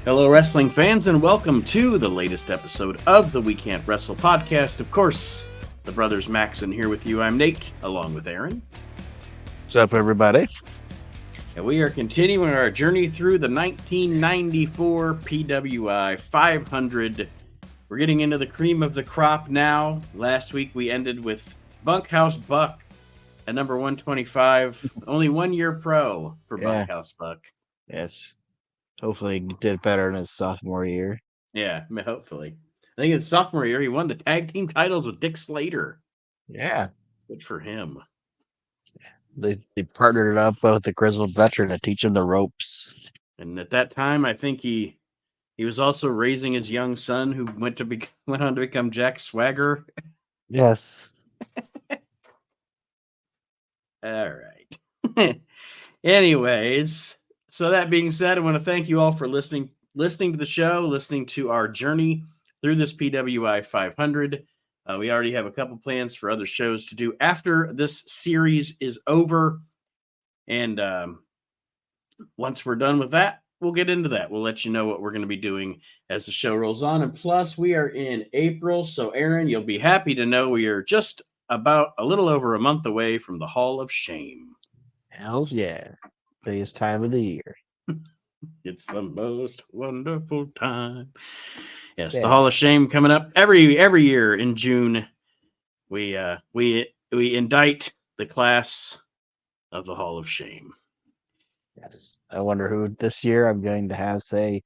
Hello, wrestling fans, and welcome to the latest episode of the We Can't Wrestle podcast. Of course, the brothers Maxon here with you. I'm Nate, along with Aaron. What's up, everybody? And we are continuing our journey through the 1994 PWI 500. We're getting into the cream of the crop now. Last week we ended with Bunkhouse Buck at number 125. Only 1 year pro for Bunkhouse Buck. Yes. Hopefully he did better in his sophomore year. Yeah, hopefully. I think his sophomore year he won the tag team titles with Dick Slater. Yeah. Good for him. They partnered up with the grizzled veteran to teach him the ropes. And at that time, I think he was also raising his young son, who went on to become Jack Swagger. Yes. All right. Anyways, so that being said, I want to thank you all for listening to the show, listening to our journey through this PWI 500. We already have a couple plans for other shows to do after this series is over. And once we're done with that, we'll get into that. We'll let you know what we're going to be doing as the show rolls on. And plus, we are in April. So, Aaron, you'll be happy to know we are just about a little over a month away from the Hall of Shame. Hell yeah. Biggest time of the year. It's the most wonderful time. Yes, the Hall of Shame coming up every year in June. We indict the class of the Hall of Shame. Yes. I wonder who this year I'm going to have say,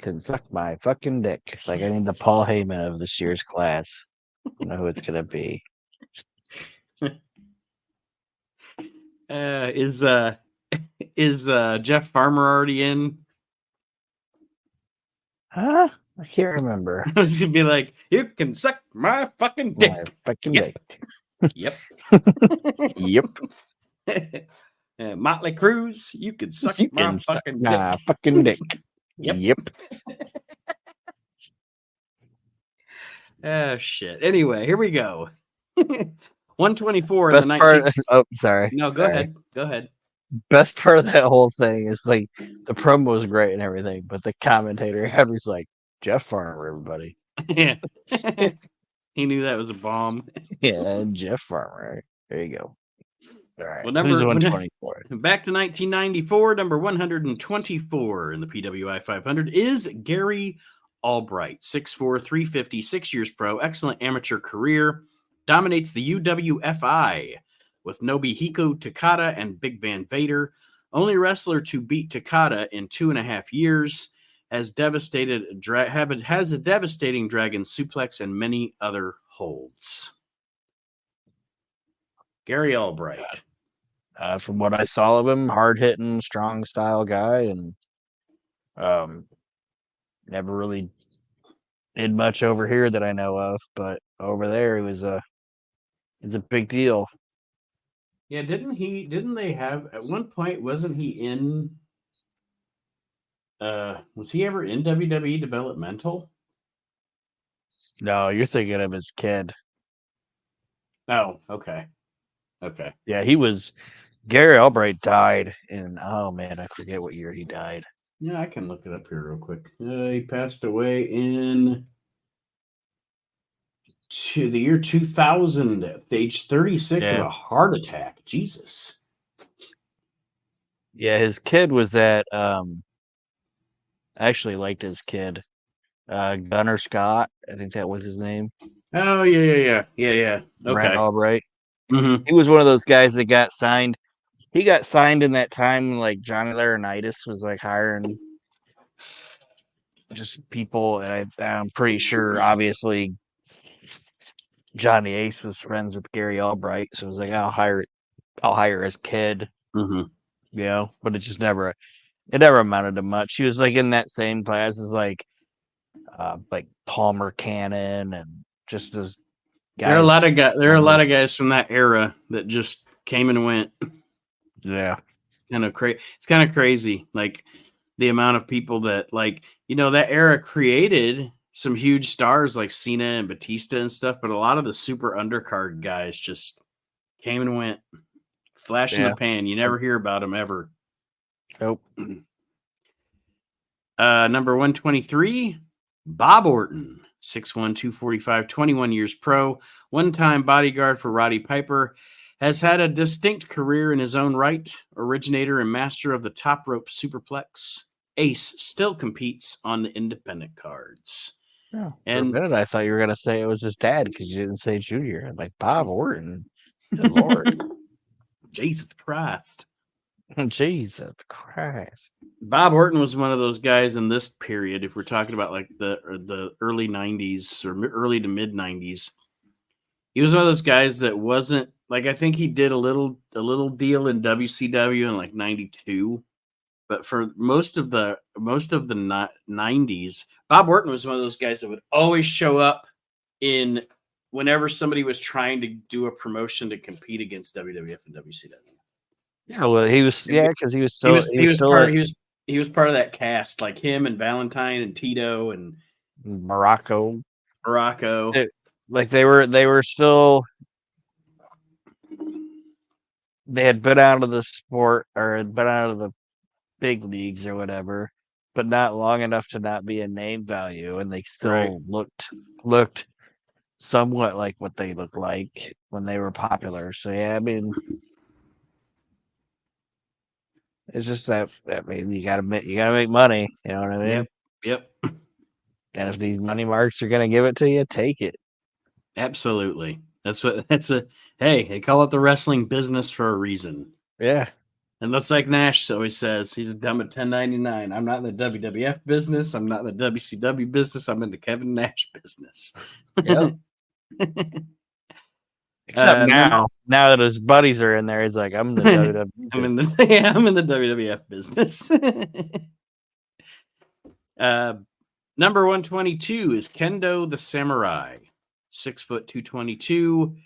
can suck my fucking dick. It's like I need the Paul Heyman of this year's class. I know who it's going to be. Is Jeff Farmer already in? Huh? I can't remember. I was gonna be like, you can suck my fucking dick. My fucking dick. Yep. Yep. Motley Cruz, you can suck my fucking dick. My fucking dick. Yep. Oh shit. Anyway, here we go. 124 in the 19. Sorry. No, go ahead. Go ahead. Best part of that whole thing is like the promo was great and everything, but the commentator was like, Jeff Farmer, everybody. Yeah. He knew that was a bomb. Yeah, Jeff Farmer. There you go. All right. Well, number 124. Back to 1994, number 124 in the PWI 500 is Gary Albright, 6'4", 350, 6 years pro, excellent amateur career, dominates the UWFI with Nobuhiko Takada and Big Van Vader. Only wrestler to beat Takada in 2.5 years. Has a devastating dragon suplex and many other holds. Gary Albright. From what I saw of him, hard-hitting, strong style guy, and never really did much over here that I know of, but over there he was a big deal. Yeah, didn't they have at one point, wasn't he in was he ever in WWE Developmental? No, you're thinking of his kid. Oh, okay. Yeah, he was. Gary Albright died in, oh man, I forget what year he died. Yeah, I can look it up here real quick. He passed away in the year 2000 at age 36 of a heart attack. Jesus. Yeah, his kid was that. I actually liked his kid, Gunnar Scott. I think that was his name. Oh yeah. Okay. Brent Albright. Mm-hmm. He was one of those guys that got signed. He got signed in that time, like Johnny Laurinaitis was like hiring just people, and I'm pretty sure, obviously, Johnny Ace was friends with Gary Albright, so it was like, I'll hire his kid, you know. But it never amounted to much. He was like in that same class as like Palmer Cannon and just as guys. There are a lot of guys from that era that just came and went. Yeah, it's kind of crazy, like the amount of people that, like, you know, that era created some huge stars like Cena and Batista and stuff, but a lot of the super undercard guys just came and went, flash in the pan. You never hear about them ever. Nope. Number 123, Bob Orton, 6'1", 245, 21 years pro, one-time bodyguard for Roddy Piper, has had a distinct career in his own right, originator and master of the top rope superplex. Ace still competes on the independent cards. Oh, for a And minute, I thought you were gonna say it was his dad because you didn't say Junior. I'm like Bob Orton. Good Lord, Jesus Christ. Jesus Christ. Bob Orton was one of those guys in this period, if we're talking about like the early 90s or early to mid 90s. He was one of those guys that wasn't like, I think he did a little deal in WCW in like 92, but for most of the 90s, Bob Orton was one of those guys that would always show up in whenever somebody was trying to do a promotion to compete against WWF and WCW. Yeah, well, he was because he was He still was he was still at he was part of that cast, like him and Valentine and Tito and Morocco. Morocco. Like they were still they had been out of the sport or had been out of the big leagues or whatever, but not long enough to not be a name value, and they still looked somewhat like what they looked like when they were popular. So yeah, I mean, it's just that I mean you gotta make money. You know what I mean? Yep. And if these money marks are gonna give it to you, take it. Absolutely. Hey, they call it the wrestling business for a reason. Yeah. And that's like Nash always says, he's dumb at 1099. I'm not in the WWF business. I'm not in the WCW business. I'm in the Kevin Nash business. Yep. Except now that his buddies are in there, he's like, I'm in the WWE. I'm in the WWF business. Number 122 is Kendo the Samurai, 6', 222.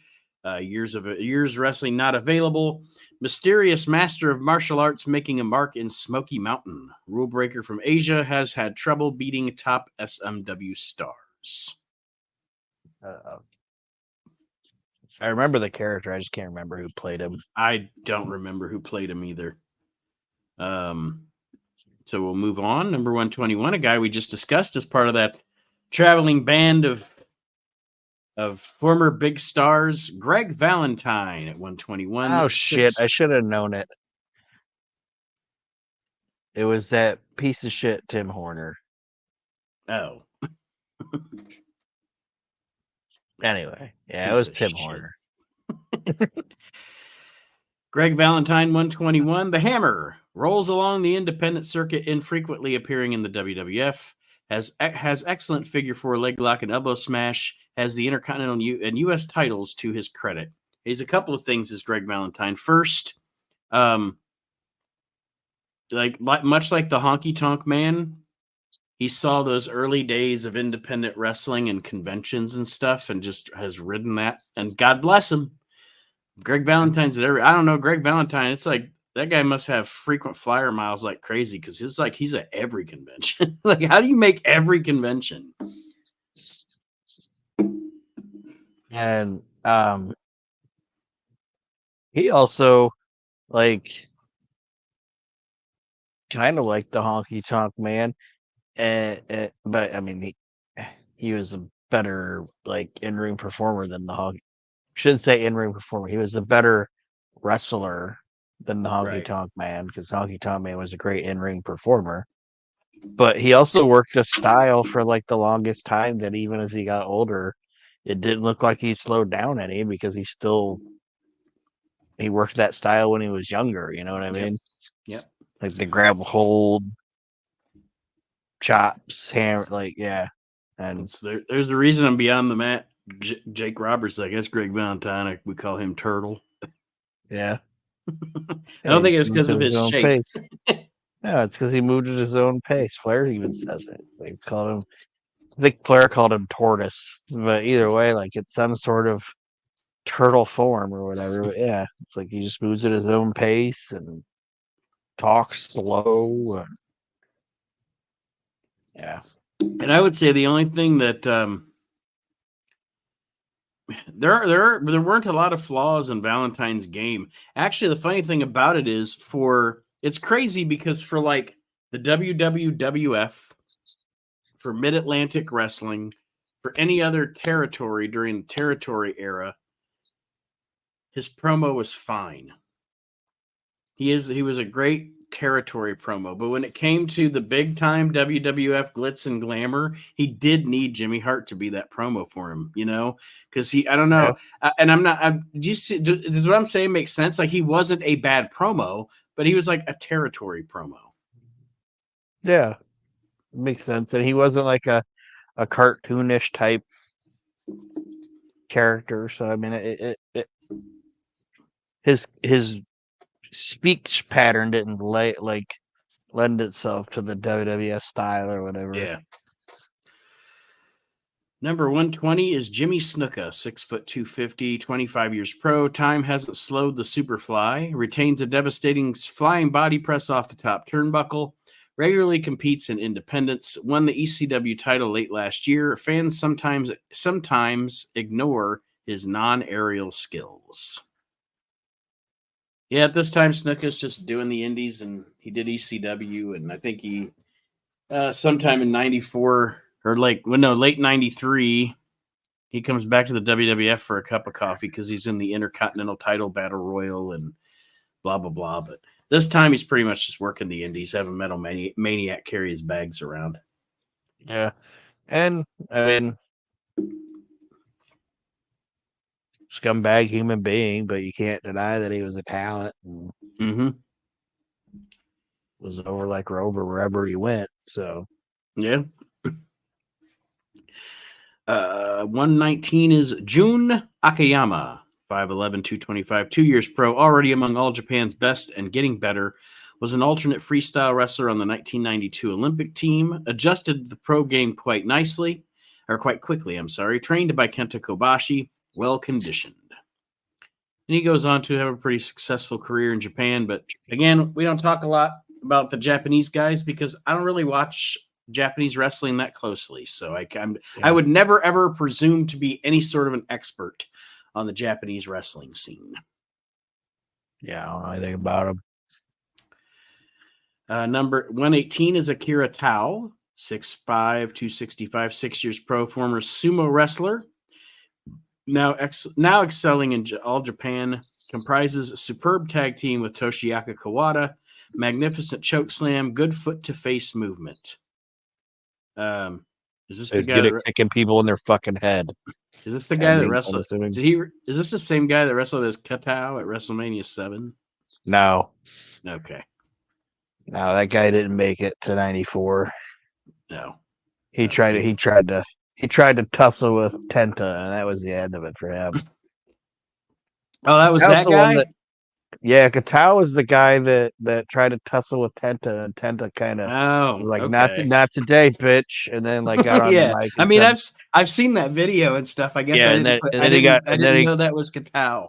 Years wrestling not available. Mysterious master of martial arts making a mark in Smoky Mountain. Rule breaker from Asia has had trouble beating top SMW stars. I remember the character. I just can't remember who played him. I don't remember who played him either. So we'll move on. Number 121, a guy we just discussed as part of that traveling band of former big stars, Greg Valentine at 121. Oh, shit. I should have known it. It was that piece of shit Tim Horner. Oh. Anyway, yeah, it was Tim Horner. Greg Valentine, 121. The Hammer rolls along the independent circuit, infrequently appearing in the WWF. Has excellent figure four leg lock and elbow smash. Has the Intercontinental and U.S. titles to his credit. He's a couple of things as Greg Valentine. First, much like the Honky Tonk Man, he saw those early days of independent wrestling and conventions and stuff, and just has ridden that. And God bless him. Greg Valentine's at I don't know, Greg Valentine, it's like that guy must have frequent flyer miles like crazy because it's like he's at every convention. Like, how do you make every convention? And he also like kind of like the Honky Tonk Man, but I mean he was a better like in-ring performer than the Honky. Shouldn't say in-ring performer. He was a better wrestler than the Honky Tonk Man because Honky Tonk Man was a great in-ring performer. But he also worked a style for like the longest time that even as he got older, it didn't look like he slowed down any because he worked that style when he was younger. You know what I mean? Yep. Like the grab hold, chops, hammer, like yeah. And there's the reason I'm beyond the mat. Jake Roberts, I guess Greg Valentine, we call him Turtle. Yeah. I don't think it was because of his shape. No, it's because he moved at his own pace. Flair even says it. They called him. I think Flair called him Tortoise, but either way, like it's some sort of turtle form or whatever. But yeah, it's like he just moves at his own pace and talks slow. Yeah. And I would say the only thing that there weren't a lot of flaws in Valentine's game. Actually, the funny thing about it is it's crazy because for like the WWF, for Mid-Atlantic Wrestling, for any other territory during the territory era, his promo was fine. He was a great territory promo, but when it came to the big time WWF glitz and glamour, he did need Jimmy Hart to be that promo for him, because I don't know, and do you see, does what I'm saying make sense? Like, he wasn't a bad promo, but he was like a territory promo. Yeah, it makes sense. And he wasn't like a cartoonish type character. So I mean, his speech pattern didn't lend itself to the WWF style or whatever. Yeah. Number 120 is Jimmy Snuka, 6'2", 250, 25 years pro. Time hasn't slowed the Superfly. Retains a devastating flying body press off the top turnbuckle. Regularly competes in independents. Won the ECW title late last year. Fans sometimes ignore his non-aerial skills. Yeah, at this time, Snuka's just doing the indies, and he did ECW, and I think he sometime in 94 or late 93, he comes back to the WWF for a cup of coffee because he's in the Intercontinental title battle royal and blah, blah, blah. But this time he's pretty much just working the indies, having Metal Maniac carry his bags around. Yeah. And, I mean, scumbag human being, but you can't deny that he was a talent and was over like Rover wherever he went. So, yeah. 119 is Jun Akiyama, 5'11", 225, 2 years pro, already among All Japan's best and getting better. Was an alternate freestyle wrestler on the 1992 Olympic team. Adjusted the pro game quite quickly. Trained by Kenta Kobashi, well conditioned. And he goes on to have a pretty successful career in Japan. But again, we don't talk a lot about the Japanese guys because I don't really watch Japanese wrestling that closely. So I would never, ever presume to be any sort of an expert on the Japanese wrestling scene. Yeah, I don't know anything about him. Number 118 is Akira Tao, 6'5", 265, 6 years pro, former sumo wrestler. Now excelling in All Japan, comprises a superb tag team with Toshiaki Kawada, magnificent choke slam, good foot to face movement. Is this the guy good at kicking people in their fucking head? Is this the guy that wrestled? Is this the same guy that wrestled as Katao at WrestleMania 7? No. Okay. No, that guy didn't make it to 94. No. He tried to tussle with Tenta, and that was the end of it for him. Oh, that was that guy? Katao was the guy that tried to tussle with Tenta, and Tenta kind of not today, bitch, and then got on the mic. I mean, I've seen that video and stuff. I guess I didn't know that was Katao.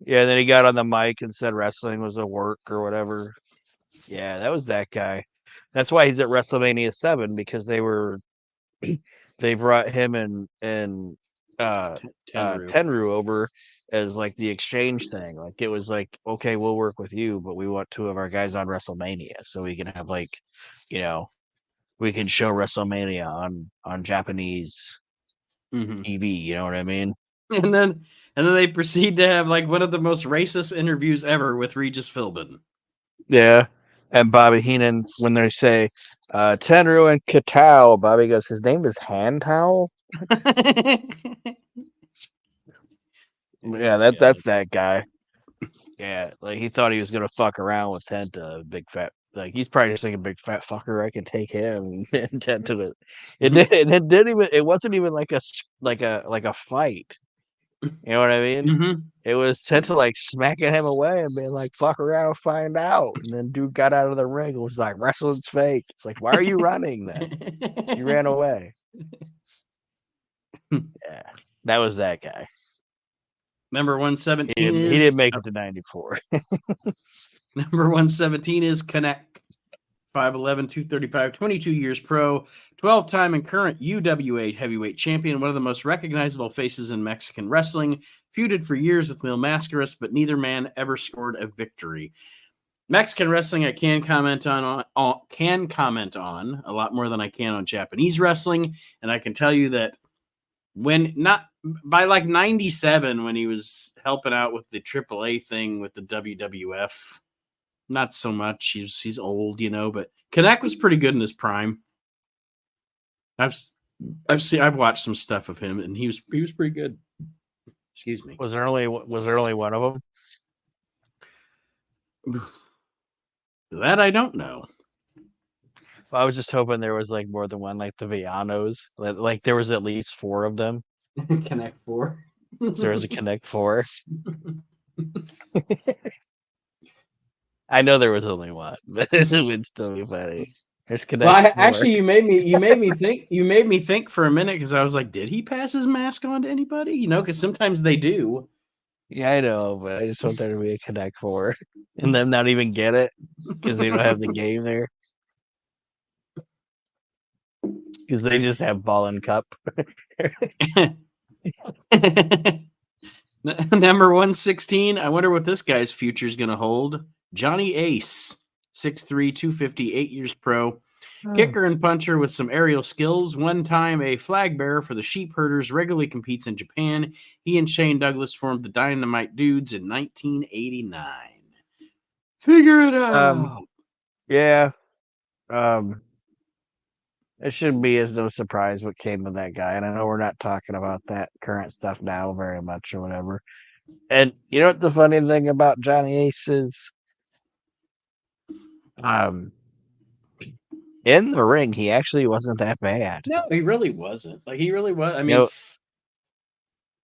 Yeah, and then he got on the mic and said wrestling was a work or whatever. Yeah, that was that guy. That's why he's at WrestleMania 7 because they brought him and Tenryu over as the exchange thing. It was okay, we'll work with you, but we want 2 of our guys on WrestleMania so we can have we can show WrestleMania on Japanese TV. You know what I mean? And then they proceed to have one of the most racist interviews ever with Regis Philbin. Yeah. And Bobby Heenan, when they say Tenryu and Katao, Bobby goes, his name is Hand Towel? Yeah, that's that guy. Yeah, he thought he was gonna fuck around with Tenta, big fat. He's probably just thinking, big fat fucker, I can take him. And Tenta, it wasn't even like a fight. You know what I mean? It was Tenta smacking him away and being fuck around, find out. And then dude got out of the ring and was wrestling's fake. It's why are you running then? You ran away. Yeah, that was that guy. Number 117 he didn't make it to 94. Number 117 is Connect. 5'11", 235, 22 years pro, 12-time and current UWA heavyweight champion, one of the most recognizable faces in Mexican wrestling, feuded for years with Mil Mascaras, but neither man ever scored a victory. Mexican wrestling I can comment on a lot more than I can on Japanese wrestling, and I can tell you that when not by like 97 when he was helping out with the AAA thing with the WWF, not so much. He's old, but Connect was pretty good in his prime. I've watched some stuff of him, and he was pretty good. Excuse me. Was there only one of them? That I don't know. Well, I was just hoping there was like more than one, like the Villanos. Like there was at least 4 of them. Connect 4. So there was a Connect 4. I know there was only one, but it would still be funny. There's Connect 4. Actually, you made me think for a minute because I was like, did he pass his mask on to anybody? Because sometimes they do. Yeah, I know, but I just want there to be a Connect 4 and them not even get it because they don't have the game there. Because they just have Ball and Cup. Number 116. I wonder what this guy's future is going to hold. Johnny Ace, 6'3", 250, 8 years pro. Kicker and puncher with some aerial skills. One time a flag bearer for the Sheep Herders, regularly competes in Japan. He and Shane Douglas formed the Dynamite Dudes in 1989. Figure it out. Yeah. It shouldn't be as no surprise what came of that guy. And I know we're not talking about that current stuff now very much or whatever. And you know what the funny thing about Johnny Ace is? In the ring, he actually wasn't that bad. No, he really wasn't. Like, he really was. I mean,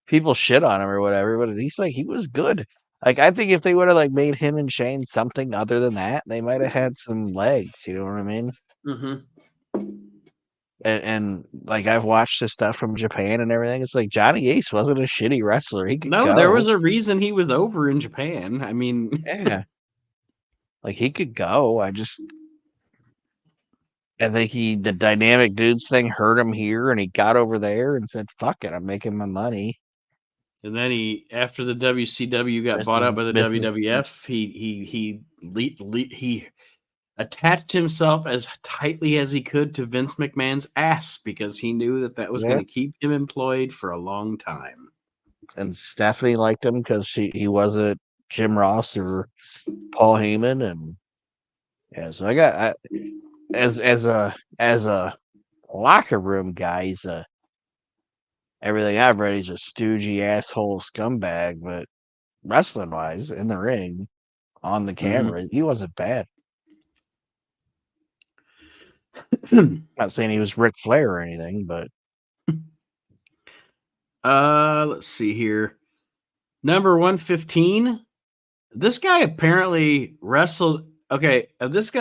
people shit on him or whatever, but he was good. Like, I think if they would have like made him and Shane something other than that, they might have had some legs. You know what I mean? Mm-hmm. And like I've watched the stuff from Japan and everything. It's like Johnny Ace wasn't a shitty wrestler. He could go. There was a reason he was over in Japan. I mean, yeah, like he could go. I think the Dynamic Dudes thing hurt him here, and he got over there and said, "Fuck it, I'm making my money." And then after the WCW got bought out by the WWF, he attached himself as tightly as he could to Vince McMahon's ass because he knew that was going to keep him employed for a long time. And Stephanie liked him because he wasn't Jim Ross or Paul Heyman, and yeah. So as a locker room guy, he's everything I've read, he's a stoogey asshole scumbag, but wrestling wise, in the ring, on the camera, he wasn't bad. Not saying he was Ric Flair or anything, but let's see here. Number 115. This guy apparently wrestled. Okay, this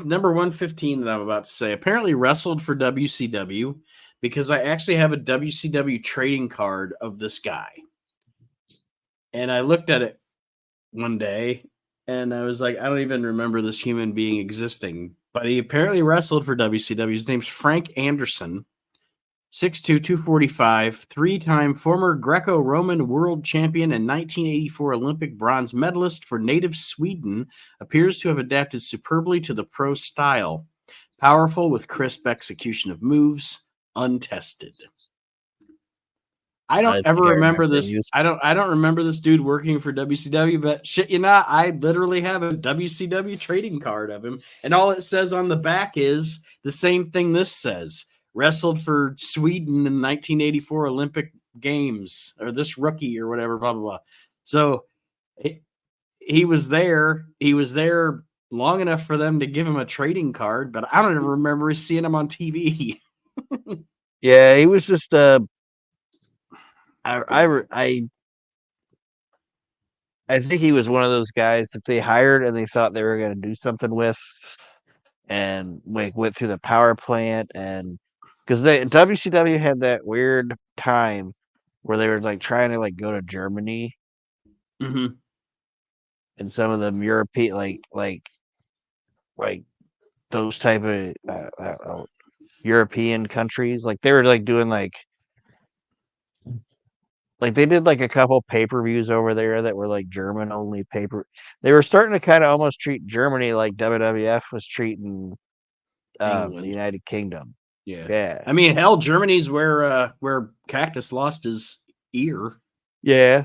number 115 that I'm about to say apparently wrestled for WCW because I actually have a WCW trading card of this guy. And I looked at it one day and I was like, I don't even remember this human being existing. But he apparently wrestled for WCW. His name's Frank Anderson. 6'2", 245, 3-time former Greco-Roman world champion and 1984 Olympic bronze medalist for native Sweden, appears to have adapted superbly to the pro style. Powerful with crisp execution of moves, untested. I don't ever remember this. I don't remember this dude working for WCW, but shit you not, I literally have a WCW trading card of him, and all it says on the back is the same thing this says. Wrestled for Sweden in 1984 Olympic Games, or this rookie or whatever, blah, blah, blah. So he was there. He was there long enough for them to give him a trading card, but I don't even remember seeing him on TV. Yeah, he was just I think he was one of those guys that they hired and they thought they were going to do something with, and went through the power plant, and because WCW had that weird time where they were like trying to like go to Germany, mm-hmm. and some of them European like those type of European countries, like they were like doing like like they did like a couple pay-per-views over there that were like German only paper. They were starting to kind of almost treat Germany like WWF was treating the England. United Kingdom. Yeah. Yeah. I mean, hell, Germany's where Cactus lost his ear. Yeah.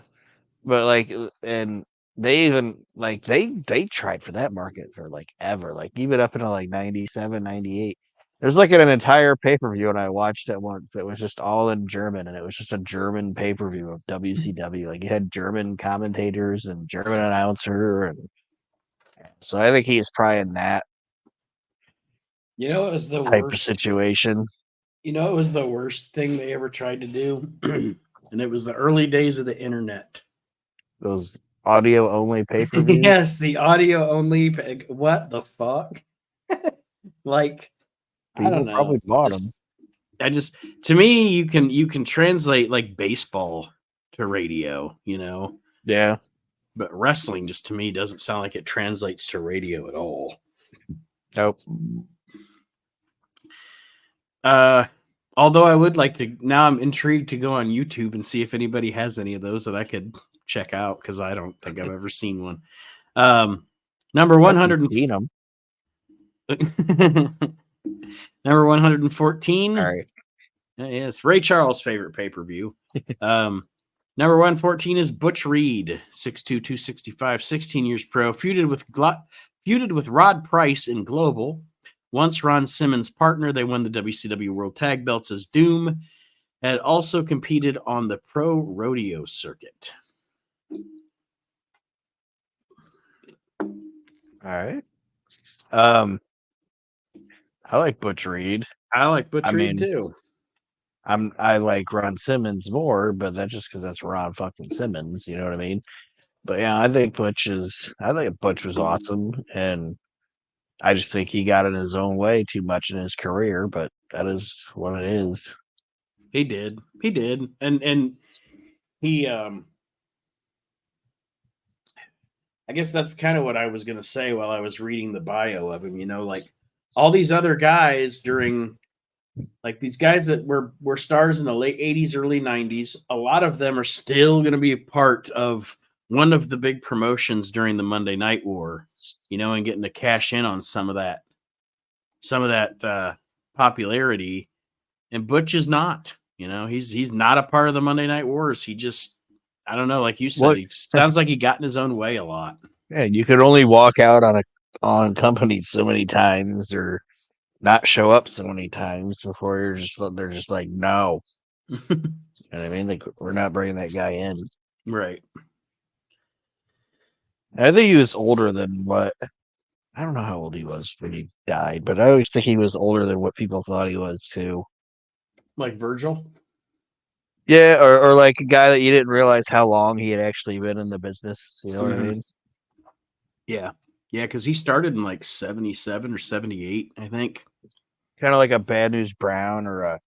But like, and they even like they tried for that market for like ever, like even up until like 97, 98. There's like an entire pay-per-view, and I watched it once. It was just all in German, and it was just a German pay-per-view of WCW. Like, you had German commentators and German announcer, and so I think he's probably in that You know, it was the type of worst. situation. You know, it was the worst thing they ever tried to do. And it was the early days of the internet. Those audio only pay-per-views. Yes, the audio only. What the fuck? Like, I don't People know. probably bought them. To me, you can translate like baseball to radio, you know, Yeah. but wrestling just to me doesn't sound like it translates to radio at all. Nope. Although I would like to, now I'm intrigued to go on YouTube and see if anybody has any of those that I could check out, because I don't think I've ever seen one. Number 100. Seen them. Number 114. All right. Yes, Ray Charles' favorite pay-per-view. Number 114 is Butch Reed, 6'2", 265, 16 years pro, feuded with Rod Price in Global. Once Ron Simmons' partner, they won the WCW World Tag Belts as Doom. Had also competed on the pro rodeo circuit. All right. I like Butch Reed. I like Butch Reed too. I like Ron Simmons more, but that's just because that's Ron fucking Simmons. You know what I mean? But yeah, I think Butch was awesome, and I just think he got in his own way too much in his career. But that is what it is. He did, and he I guess that's kind of what I was going to say while I was reading the bio of him. You know, like all these other guys during, like these guys that were stars in the late 80s, early 90s, a lot of them are still going to be a part of one of the big promotions during the Monday Night War, you know, and getting to cash in on some of that popularity. And Butch is not, you know, he's not a part of the Monday Night Wars. He just, I don't know, like you said, he sounds like he got in his own way a lot. Yeah, you could only walk out on company so many times, or not show up so many times before they're just like, no. You know what I mean? Like, we're not bringing that guy in. Right. I think he was older than what, I don't know how old he was when he died, but I always think he was older than what people thought he was too. Like Virgil? Yeah, or like a guy that you didn't realize how long he had actually been in the business. You know what I mean? Yeah. Yeah, because he started in like 77 or 78, I think. Kind of like a Bad News Brown or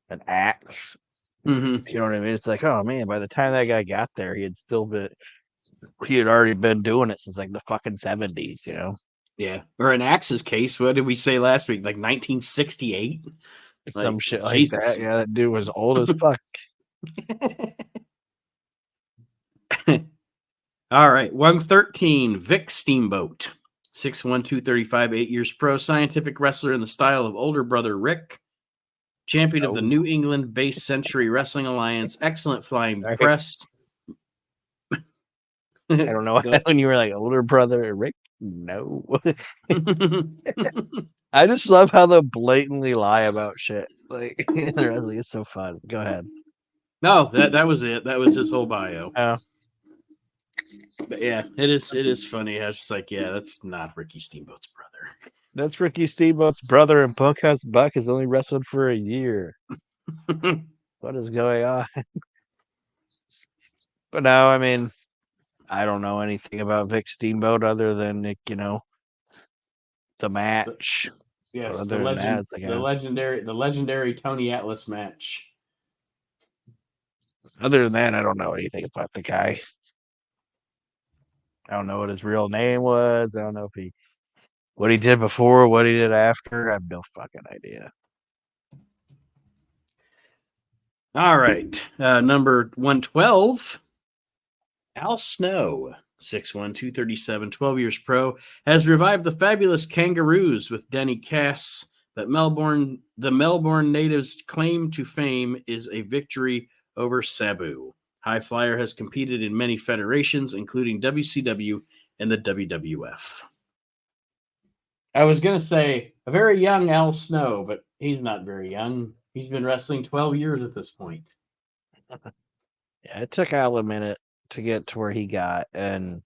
an Axe. Mm-hmm. You know what I mean? It's like, oh man, by the time that guy got there, he had already been doing it since like the fucking 70s, you know? Yeah. Or in Axe's case, what did we say last week? Like 1968? Some shit like Jesus. that. Yeah, that dude was old as fuck. All right. 113, Vic Steamboat. 6'1", 235, 8 years pro, scientific wrestler in the style of older brother Rick. Champion of the New England-based Century Wrestling Alliance. Excellent flying press. I don't know when you were like older brother Rick. No. I just love how they blatantly lie about shit. Like, it's so fun. Go ahead. No, that was it. That was his whole bio. Oh. But yeah, it is funny. I was just like, yeah, that's not Ricky Steamboat's brother. That's Ricky Steamboat's brother, and Bunkhouse Buck has only wrestled for a year. What is going on? But no, I mean, I don't know anything about Vic Steamboat other than, like, you know, the match. Yes, the legendary Tony Atlas match. Other than that, I don't know anything about the guy. I don't know what his real name was. I don't know if what he did before, what he did after. I have no fucking idea. All right. Number 112, Al Snow, 6'1", 237, 12 years pro, has revived the fabulous Kangaroos with Denny Cass, but the Melbourne native's claim to fame is a victory over Sabu. High Flyer has competed in many federations, including WCW and the WWF. I was going to say a very young Al Snow, but he's not very young. He's been wrestling 12 years at this point. Yeah, it took Al a minute to get to where he got, and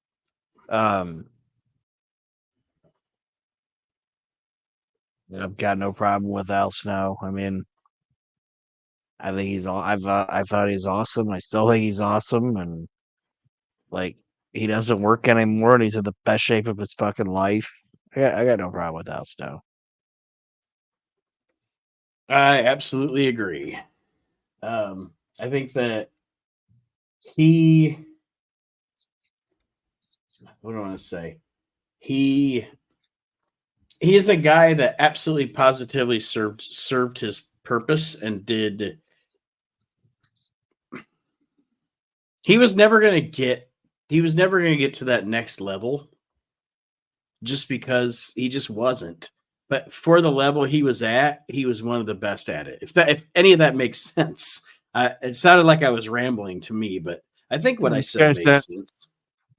I've got no problem with Al Snow. I mean, I think he's all. I thought he's awesome. I still think he's awesome, and like he doesn't work anymore, and he's in the best shape of his fucking life. I got no problem with Al Snow. I absolutely agree. I think that he, what do I want to say? He is a guy that absolutely positively served his purpose and did. He was never going to get to that next level just because he just wasn't. But for the level he was at, he was one of the best at it. If any of that makes sense, it sounded like I was rambling to me, but I think what I said makes sense.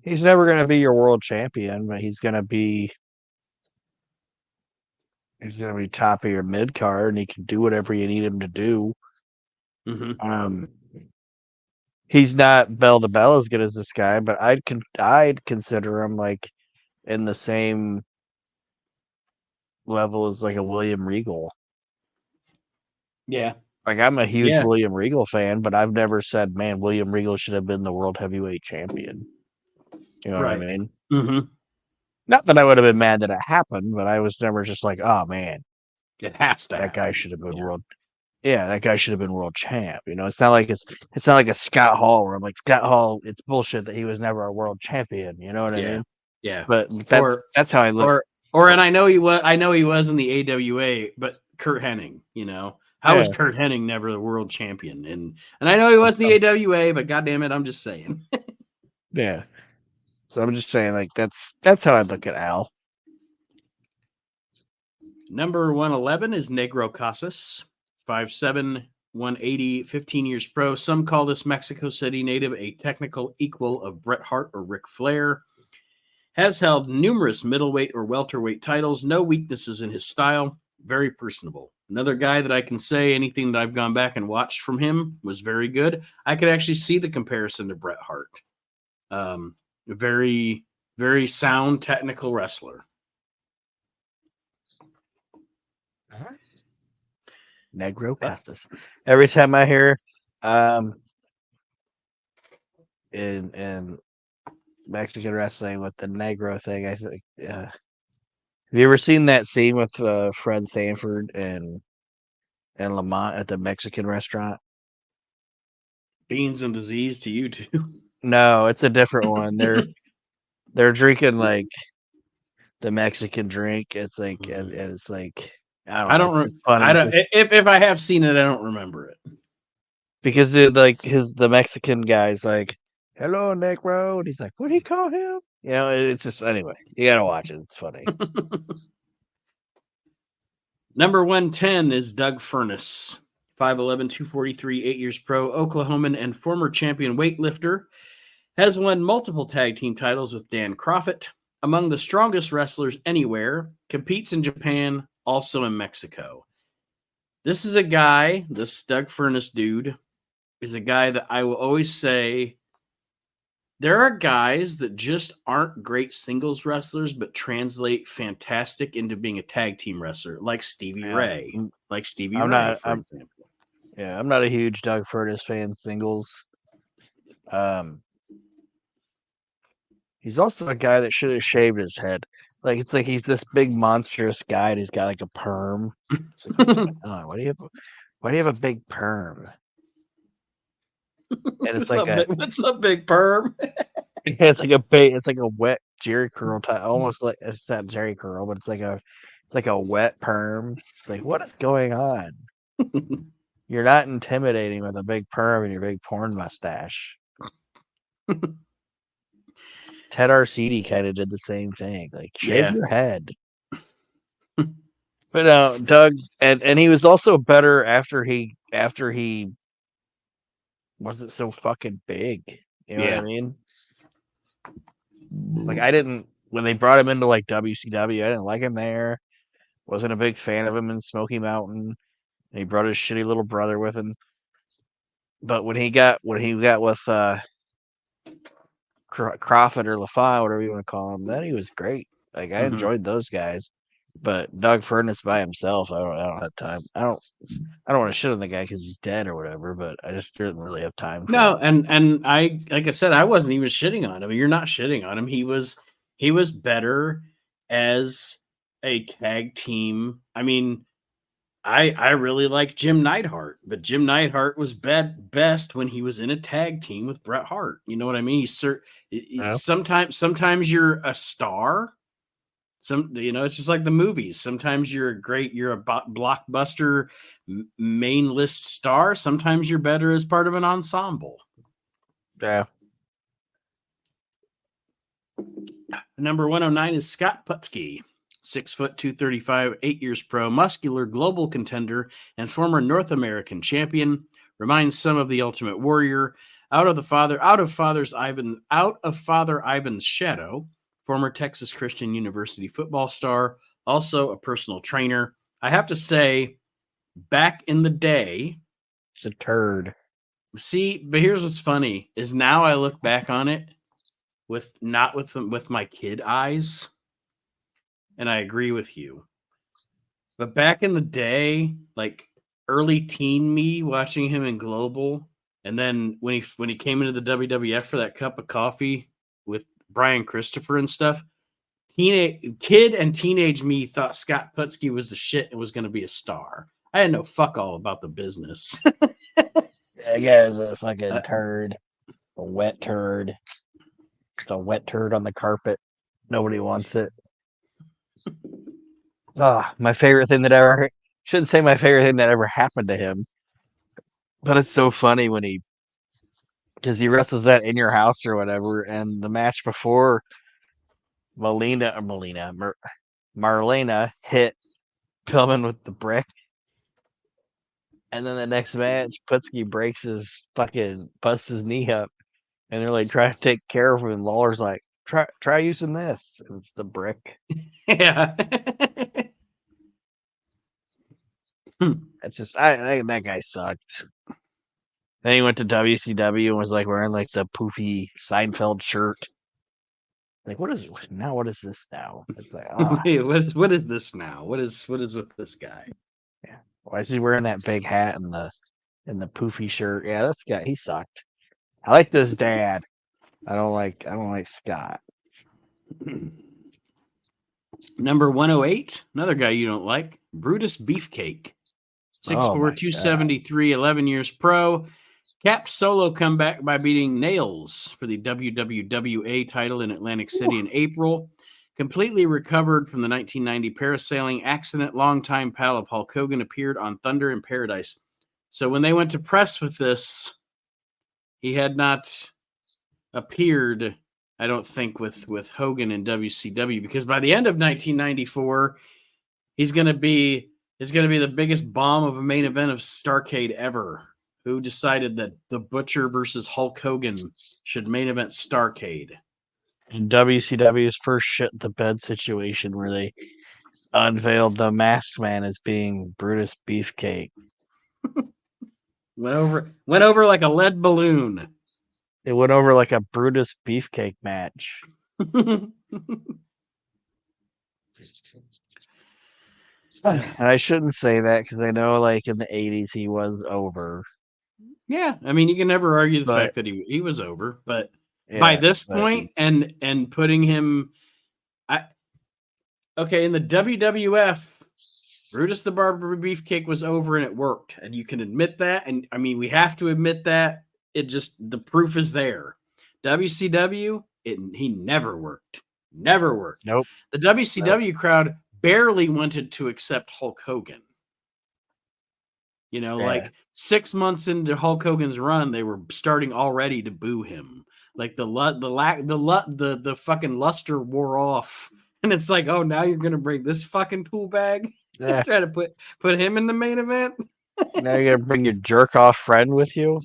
He's never going to be your world champion, but he's going to be top of your mid card, and he can do whatever you need him to do. Mm-hmm. He's not bell to bell as good as this guy, but I'd consider him like in the same level as like a William Regal. Yeah. Like I'm a huge William Regal fan, but I've never said, man, William Regal should have been the world heavyweight champion. You know what I mean? Mm-hmm. Not that I would have been mad that it happened, but I was never just like, oh man, it has to. That guy should have been world. Yeah, that guy should have been world champ. You know, it's not like a Scott Hall where I'm like Scott Hall. It's bullshit that he was never a world champion. You know what I mean? Yeah. But that's how I look. And I know he was in the AWA, but Kurt Hennig, you know, how was Kurt Hennig never the world champion? And I know he was the AWA, but goddamn it, I'm just saying. Yeah. So I'm just saying, like that's how I look at Al. Number 111 is Negro Casas, 5'7", 180, 15 years pro. Some call this Mexico City native a technical equal of Bret Hart or Ric Flair. Has held numerous middleweight or welterweight titles. No weaknesses in his style. Very personable. Another guy that I can say anything that I've gone back and watched from him was very good. I could actually see the comparison to Bret Hart. Very, very sound technical wrestler. Negro Casas. Every time I hear in Mexican wrestling with the Negro thing, I think have you ever seen that scene with Fred Sanford and Lamont at the Mexican restaurant? Beans and disease to you too. No, it's a different one. They're drinking like the Mexican drink. It's like and it's like I don't know. It's funny. I don't. If I have seen it, I don't remember it because the Mexican guy's like, "Hello, Negro," and he's like, "What do you call him?" You know, it's just anyway. You gotta watch it. It's funny. Number 110 is Doug Furnace, 5'11", 243, 8 years pro, Oklahoman and former champion weightlifter. Has won multiple tag team titles with Dan Kroffat. Among the strongest wrestlers anywhere. Competes in Japan, also in Mexico. This is a guy, this Doug Furnace dude, is a guy that I will always say there are guys that just aren't great singles wrestlers, but translate fantastic into being a tag team wrestler, like Stevie Ray. Like Stevie Ray, for example. Yeah, I'm not a huge Doug Furnace fan singles. He's also a guy that should have shaved his head. Like it's like he's this big monstrous guy and he's got like a perm. It's like, what's going on? Why do you have a big perm? And it's what's up, big perm? It's like a wet Jerry curl type, almost like it's not Jerry curl, but it's like a wet perm. It's like what is going on? You're not intimidating with a big perm and your big porn mustache. Ted Arcidi kind of did the same thing. Like, shave Yeah. your head. But no, Doug, and he was also better after he wasn't so fucking big. You know what I Yeah. mean? Like, I didn't when they brought him into like WCW, I didn't like him there. Wasn't a big fan of him in Smoky Mountain. And he brought his shitty little brother with him. But when he got with Crawford or LaFon, whatever you want to call him, then he was great. Like, I Hmm. enjoyed those guys. But Doug Furnace by himself, I don't have time. I don't want to shit on the guy because he's dead or whatever. But I just didn't really have time for No, it. and I like I said, I wasn't even shitting on him. You're not shitting on him. He was better as a tag team. I mean, I really like Jim Neidhart, but Jim Neidhart was best when he was in a tag team with Bret Hart. You know what I mean? Yeah. Sometimes you're a star. It's just like the movies. Sometimes you're a blockbuster main list star. Sometimes you're better as part of an ensemble. Yeah. Number 109 is Scott Putski, 6 foot 235, 8 years pro, muscular global contender, and former North American champion. Reminds some of the Ultimate Warrior. Out of Father Ivan's shadow. Former Texas Christian University football star, also a personal trainer. I have to say, back in the day, It's a turd. see, but here's what's funny is now I look back on it with not with my kid eyes, and I agree with you. But back in the day, like early teen me watching him in Global, and then when he came into the WWF for that cup of coffee with Brian Christopher and stuff, teenage me thought Scott Putski was the shit and was going to be a star. I had no fuck all about the business. That guy's a Uh, fucking turd. A wet turd. Just a wet turd on the carpet. Nobody wants it. Ah, my favorite thing that ever shouldn't say my favorite thing that ever happened to him, but it's so funny when because he wrestles that in your house or whatever, and the match before Marlena hit Pillman with the brick, and then the next match, Putski busts his knee up, and they're like trying to take care of him, and Lawler's like, try using this, and it's the brick. yeah. That's just that guy sucked. Then he went to WCW and was like wearing like the poofy Seinfeld shirt. Like, what is now? What is this now? It's like, Wait, what is this now? What is with this guy? yeah. Why is he wearing that big hat and the poofy shirt? Yeah, this guy, he sucked. I like this dad. I don't like Scott. Number 108, another guy you don't like, Brutus Beefcake. Oh 6'4", my god. 273, 11 years pro. Capped solo comeback by beating Nails for the WWWA title in Atlantic City in April. Completely recovered from the 1990 parasailing accident, longtime pal of Hulk Hogan appeared on Thunder in Paradise. So when they went to press with this, he had not appeared, I don't think, with Hogan in WCW, because by the end of 1994, he's going to be the biggest bomb of a main event of Starrcade ever. Who decided that the Butcher versus Hulk Hogan should main event Starrcade? And WCW's first shit the bed situation where they unveiled the masked man as being Brutus Beefcake. Went over like a lead balloon. It went over like a Brutus Beefcake match. And I shouldn't say that because I know, like in the '80s, he was over. Yeah, I mean, you can never argue the But fact that he was over, but by yeah, this but point, and putting him, okay, in the WWF, Brutus the Barber Beefcake was over and it worked, and you can admit that, and I mean, we have to admit that. It just the proof is there. WCW, he never worked, never worked. nope, The nope. WCW crowd barely wanted to accept Hulk Hogan. You know, Yeah. like 6 months into Hulk Hogan's run, they were starting already to boo him. Like the fucking luster wore off, and it's like, oh, now you're gonna bring this fucking tool bag, Yeah. try to put him in the main event. Now you're gonna bring your jerk off friend with you.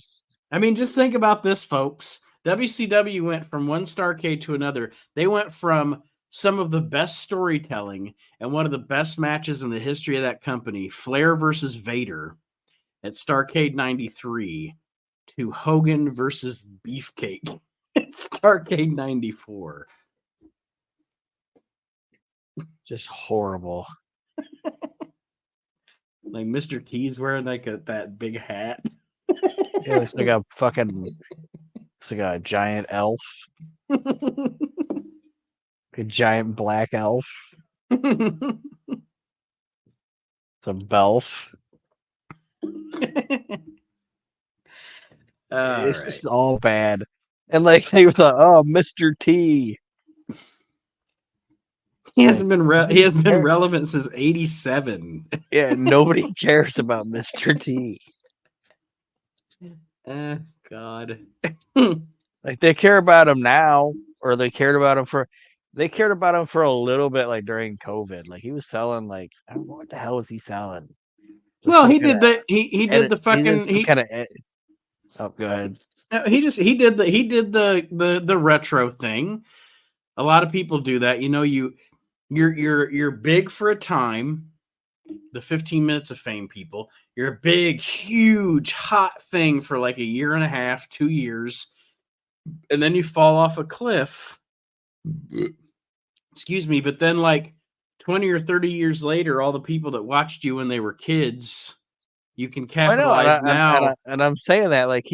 I mean, just think about this, folks. WCW went from one Starrcade to another. They went from some of the best storytelling and one of the best matches in the history of that company, Flair versus Vader at Starrcade 93, to Hogan versus Beefcake at Starrcade 94. Just horrible. Like Mr. T's wearing like that big hat. It looks like it's like a giant elf, a giant black elf, some belf. It's Right. just all bad. And like they thought, oh, Mr. T. He hasn't been he has been Care- relevant since 87. Yeah, nobody cares about Mr. T. God. Like they care about him now, or they cared about him for a little bit, like during COVID. Like he was selling like I don't know what the hell was he selling? Well, he did the he did the he did fucking some kind of oh go ahead. he did the retro thing. A lot of people do that. You know, you're big for a time. The 15 minutes of fame people. You're a big, huge, hot thing for like a year and a half, 2 years, and then you fall off a cliff. Excuse me, but then like 20 or 30 years later, all the people that watched you when they were kids, you can I know, capitalize now. and I'm saying that like I think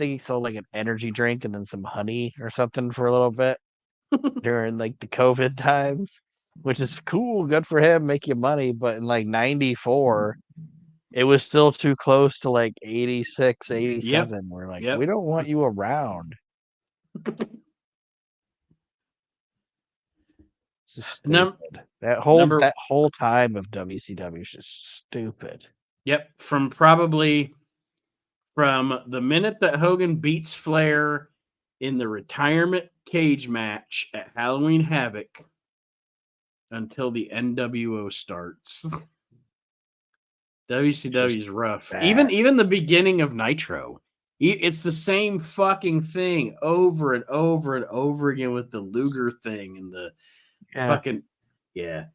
he sold like an energy drink and then some honey or something for a little bit during like the COVID times, which is cool, good for him, make you money. But in like '94, it was still too close to like 86, 87. Yep. We're like, we Yep. don't want you around. It's just stupid. Number That whole time of WCW is just stupid. Yep, from the minute that Hogan beats Flair in the retirement cage match at Halloween Havoc until the NWO starts. WCW is rough. Bad. Even the beginning of Nitro. It's the same fucking thing over and over and over again with the Luger thing and the fucking yeah.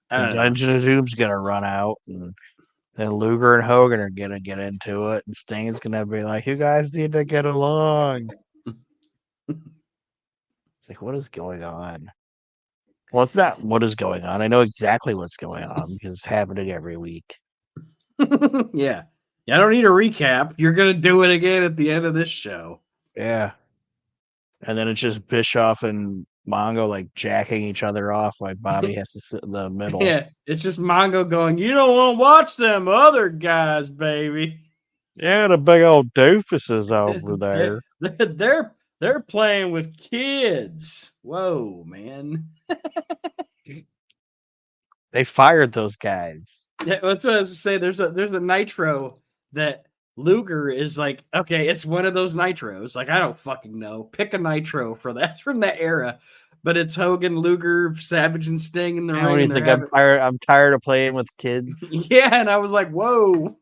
I The don't know. Dungeon of Doom's gonna run out, and then Luger and Hogan are gonna get into it, and Sting's gonna be like, "You guys need to get along." It's like, what is going on? Well, it's not what is going on. I know exactly what's going on because it's happening every week. Yeah. I don't need a recap. You're gonna do it again at the end of this show. Yeah. And then it's just Bischoff and Mongo like jacking each other off while Bobby has to sit in the middle. Yeah, it's just Mongo going, you don't want to watch them other guys, baby. Yeah, the big old doofuses over there. They're playing with kids. Whoa, man. They fired those guys. Yeah, that's what I was to say. There's a Nitro that Luger is like, okay, it's one of those Nitros. Like, I don't fucking know. Pick a Nitro for that from that era. But it's Hogan, Luger, Savage, and Sting in the ring. What do you think? I'm tired of playing with kids. Yeah, and I was like, whoa.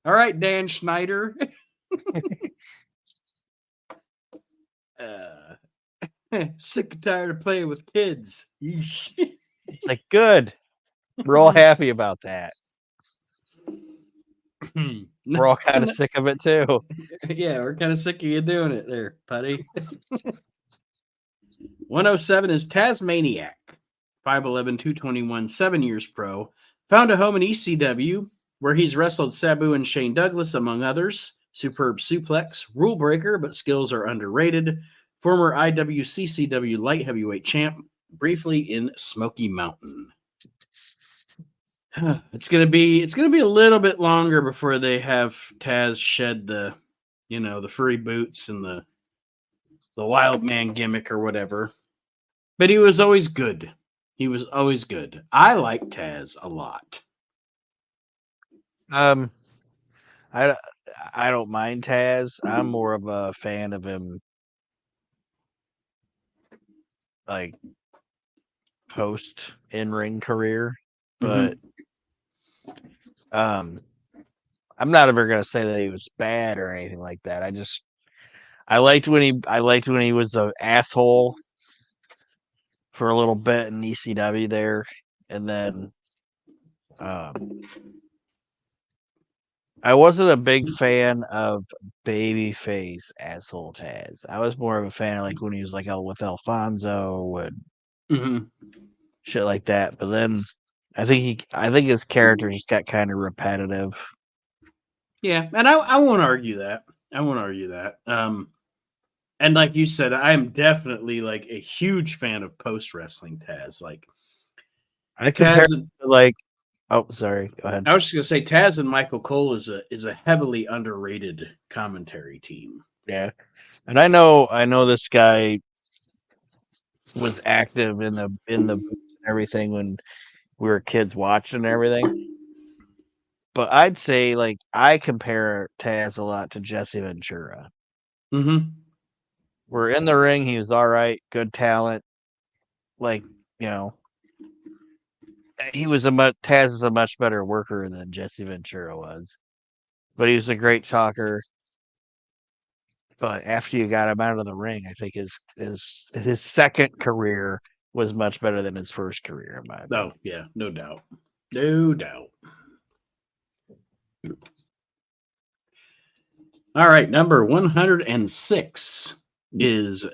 All right, Dan Schneider. Sick and tired of playing with kids. It's like, good. We're all happy about that. We're all kind of sick of it too. Yeah, we're kind of sick of you doing it there, Putty. 107 is Tasmaniac. 5'11", 221, 7 years pro. Found a home in ECW, where he's wrestled Sabu and Shane Douglas, among others. Superb suplex, rule breaker, but skills are underrated. Former IWCCW light heavyweight champ, briefly in Smoky Mountain. It's gonna be a little bit longer before they have Taz shed the furry boots and the wild man gimmick or whatever. But he was always good. I like Taz a lot. Um, I I don't mind Taz. I'm more of a fan of him, like post in ring career. But Mm-hmm. um, I'm not ever gonna say that he was bad or anything like that. I liked when he was an asshole for a little bit in ECW there, and then um, I wasn't a big fan of babyface asshole Taz. I was more of a fan of like when he was like with Alfonso and Mm-hmm. shit like that. But then I think his character just got kind of repetitive. Yeah, and I won't argue that. I won't argue that. And like you said, I am definitely like a huge fan of post wrestling Taz. Like I compare Taz, it to like, oh, sorry, go ahead. I was just gonna say Taz and Michael Cole is a heavily underrated commentary team. Yeah, and I know this guy was active in the booth and everything when we were kids watching and everything. But I'd say like I compare Taz a lot to Jesse Ventura. Mm-hmm. We're in the ring, he was all right, good talent. Like, you know, Taz is a much better worker than Jesse Ventura was. But he was a great talker. But after you got him out of the ring, I think his second career was much better than his first career, in my Oh opinion. yeah, no doubt, no doubt. All right, number 106 is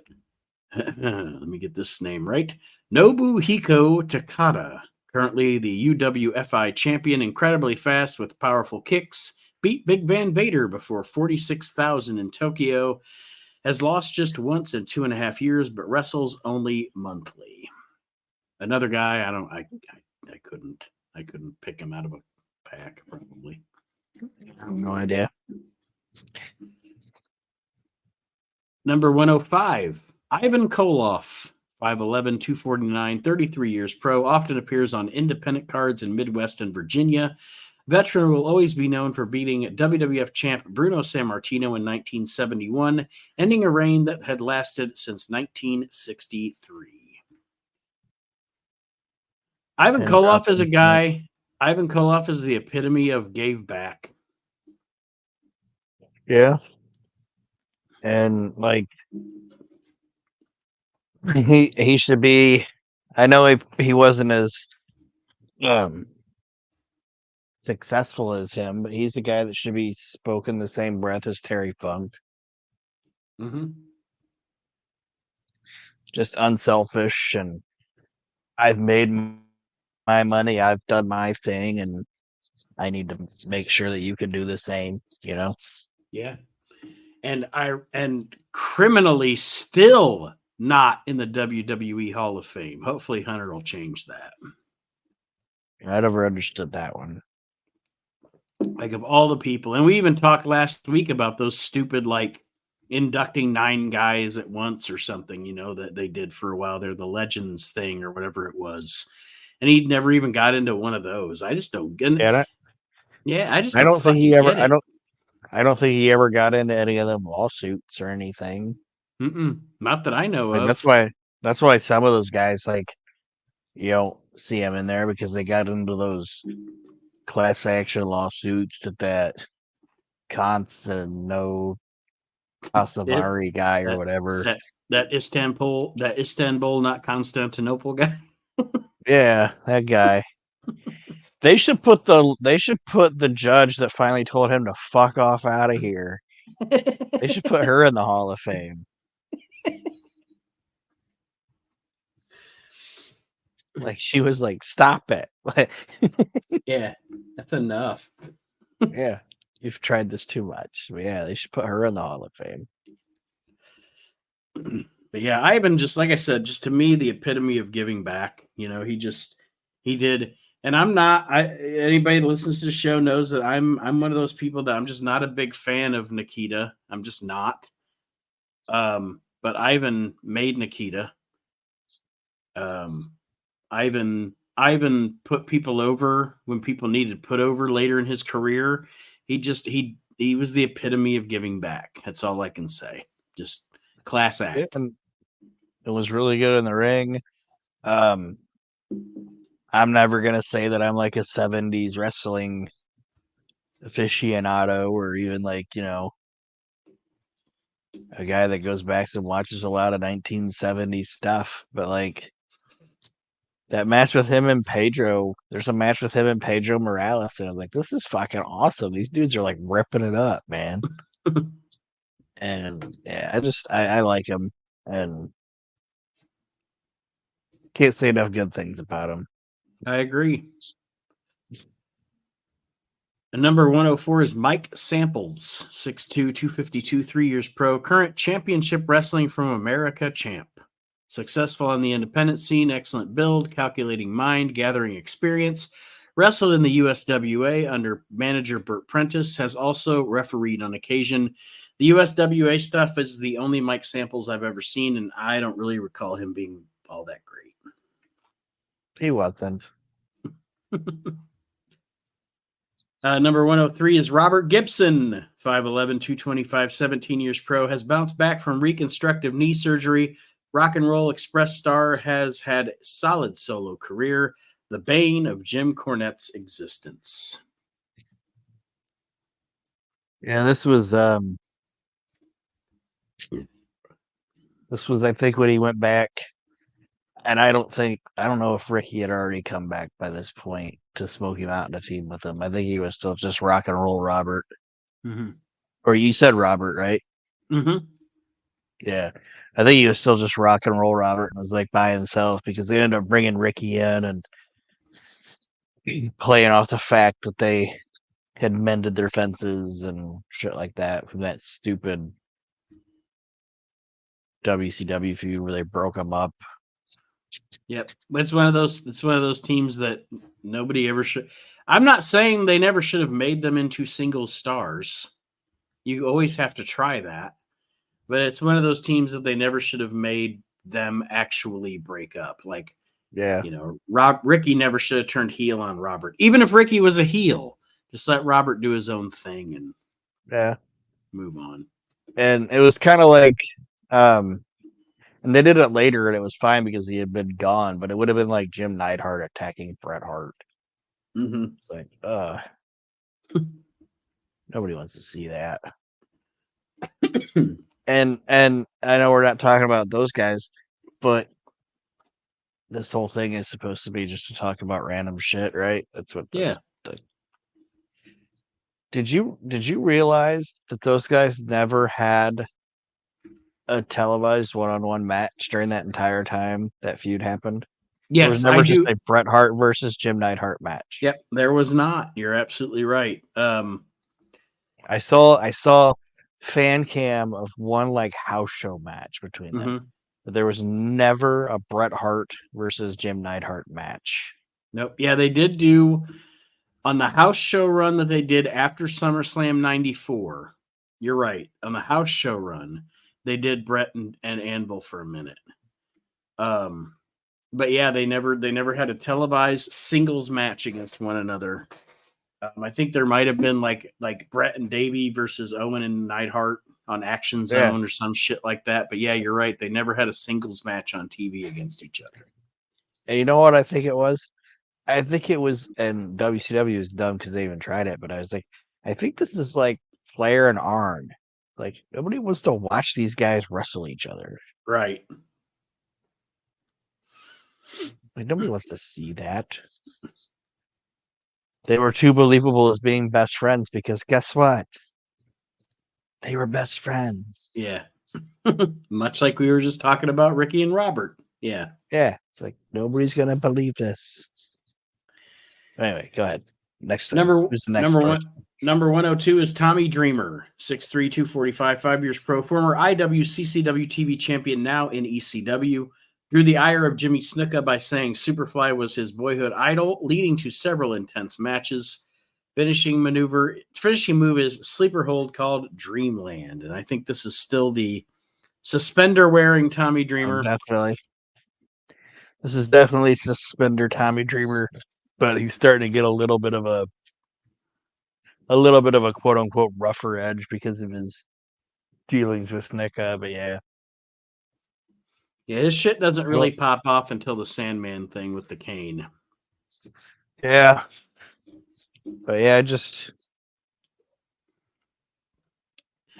let me get this name right. Nobuhiko Takada, currently the UWFI champion, incredibly fast with powerful kicks, beat Big Van Vader before 46,000 in Tokyo, has lost just once in 2.5 years, but wrestles only monthly. Another guy, I couldn't pick him out of a pack, probably. I have no idea. Number 105, Ivan Koloff, 5'11, 249, 33 years pro, often appears on independent cards in Midwest and Virginia. Veteran will always be known for beating WWF champ Bruno Sammartino in 1971, ending a reign that had lasted since 1963. Ivan Koloff is a Interesting. guy. Ivan Koloff is the epitome of gave back. Yeah. And like he should be. I know he wasn't as um successful as him, but he's the guy that should be spoken the same breath as Terry Funk. Mm-hmm. Just unselfish, and I've made my money, I've done my thing, and I need to make sure that you can do the same, you know? Yeah. And criminally still not in the WWE Hall of Fame. Hopefully Hunter will change that. I never understood that one. Like of all the people, and we even talked last week about those stupid like inducting 9 guys at once or something, that they did for a while. They're the Legends thing or whatever it was. And he never even got into one of those. I just don't get it. And I, Yeah, I just I don't don't think fucking he ever get it. I don't think he ever got into any of them lawsuits or anything. Not that I know Like of. that's why some of those guys like you don't see them in there because they got into those class action lawsuits that Constantino It, Casavari guy or that whatever. that Istanbul, not Constantinople guy. Yeah, that guy. They should put the judge that finally told him to fuck off out of here. They should put her in the Hall of Fame. Like she was like, "Stop it!" Like, Yeah, that's enough. yeah, you've tried this too much. But yeah, they should put her in the Hall of Fame. But yeah, Ivan, just like I said, just to me the epitome of giving back. He did, and I'm not. Anybody that listens to the show knows that I'm one of those people that I'm just not a big fan of Nikita. I'm just not. But Ivan made Nikita. Um, Ivan Ivan put people over when people needed put over later in his career. He was the epitome of giving back. That's all I can say. Just class act. And it was really good in the ring. I'm never gonna say that I'm like a '70s wrestling aficionado or even like, a guy that goes back and watches a lot of 1970s stuff. But like that match with him and Pedro, there's a match with him and Pedro Morales, and I'm like, this is fucking awesome. These dudes are like ripping it up, man. And yeah, I like him and can't say enough good things about him. I agree. And number 104 is Mike Samples, 6'2", 252, 3 years pro, current championship wrestling from America champ. Successful on the independent scene, excellent build, calculating mind, gathering experience. Wrestled in the USWA under manager Burt Prentice, has also refereed on occasion. The USWA stuff is the only Mike Samples I've ever seen, and I don't really recall him being all that great. He wasn't. Number 103 is Robert Gibson, 5'11", 225, 17 years pro, has bounced back from reconstructive knee surgery. Rock and Roll Express star, has had a solid solo career, the bane of Jim Cornette's existence. Yeah, this was I think when he went back, and I don't know if Ricky had already come back by this point to smoke him out in a team with him. I think he was still just Rock and Roll Robert. Mm-hmm. Or you said Robert, right? Mm-hmm. Yeah. I think he was still just Rock and Roll Robert and was like by himself because they ended up bringing Ricky in and playing off the fact that they had mended their fences and shit like that from that stupid WCW feud where they broke them up. Yep, it's one of those teams that nobody ever should. I'm not saying they never should have made them into single stars. You always have to try that, but it's one of those teams that they never should have made them actually break up. Like, Yeah. Ricky never should have turned heel on Robert, even if Ricky was a heel. Just let Robert do his own thing and move on. And it was kind of like, and they did it later, and it was fine because he had been gone. But it would have been like Jim Neidhart attacking Bret Hart. Mm-hmm. It's like, nobody wants to see that. and I know we're not talking about those guys, but this whole thing is supposed to be just to talk about random shit, right? That's what. Did you realize that those guys never had a televised one-on-one match during that entire time that feud happened? There was Yes, never I just do. a Bret Hart versus Jim Neidhart match. Yep, there was not. You're absolutely right. I saw fan cam of one like house show match between them. Mm-hmm. But there was never a Bret Hart versus Jim Neidhart match. Nope. Yeah, they did do on the house show run that they did after SummerSlam 94. You're right. On the house show run, they did Bret and Anvil for a minute. But yeah, they never had a televised singles match against one another. I think there might have been like Bret and Davey versus Owen and Neidhart on Action Zone or some shit like that. But yeah, you're right. They never had a singles match on TV against each other. And you know what I think it was? I think it was, and WCW was dumb because they even tried it, but I was like, I think this is like Flair and Arn. Like, nobody wants to watch these guys wrestle each other. Right. Like, nobody wants to see that. They were too believable as being best friends because guess what? They were best friends. Yeah. Much like we were just talking about Ricky and Robert. Yeah. Yeah. It's like, nobody's going to believe this. Anyway, go ahead. Next thing. Who's the next person? Number 102 is Tommy Dreamer, 6'3", 245, 5 years pro, former IWCCW TV champion, now in ECW. Drew the ire of Jimmy Snuka by saying Superfly was his boyhood idol, leading to several intense matches. Finishing move is sleeper hold called Dreamland, and I think this is still the suspender wearing Tommy Dreamer. Definitely. This is definitely suspender Tommy Dreamer, but he's starting to get a little bit of a quote unquote rougher edge because of his dealings with NECA. But yeah, Yeah, his shit doesn't I really don't- pop off until the Sandman thing with the cane. yeah, but yeah, just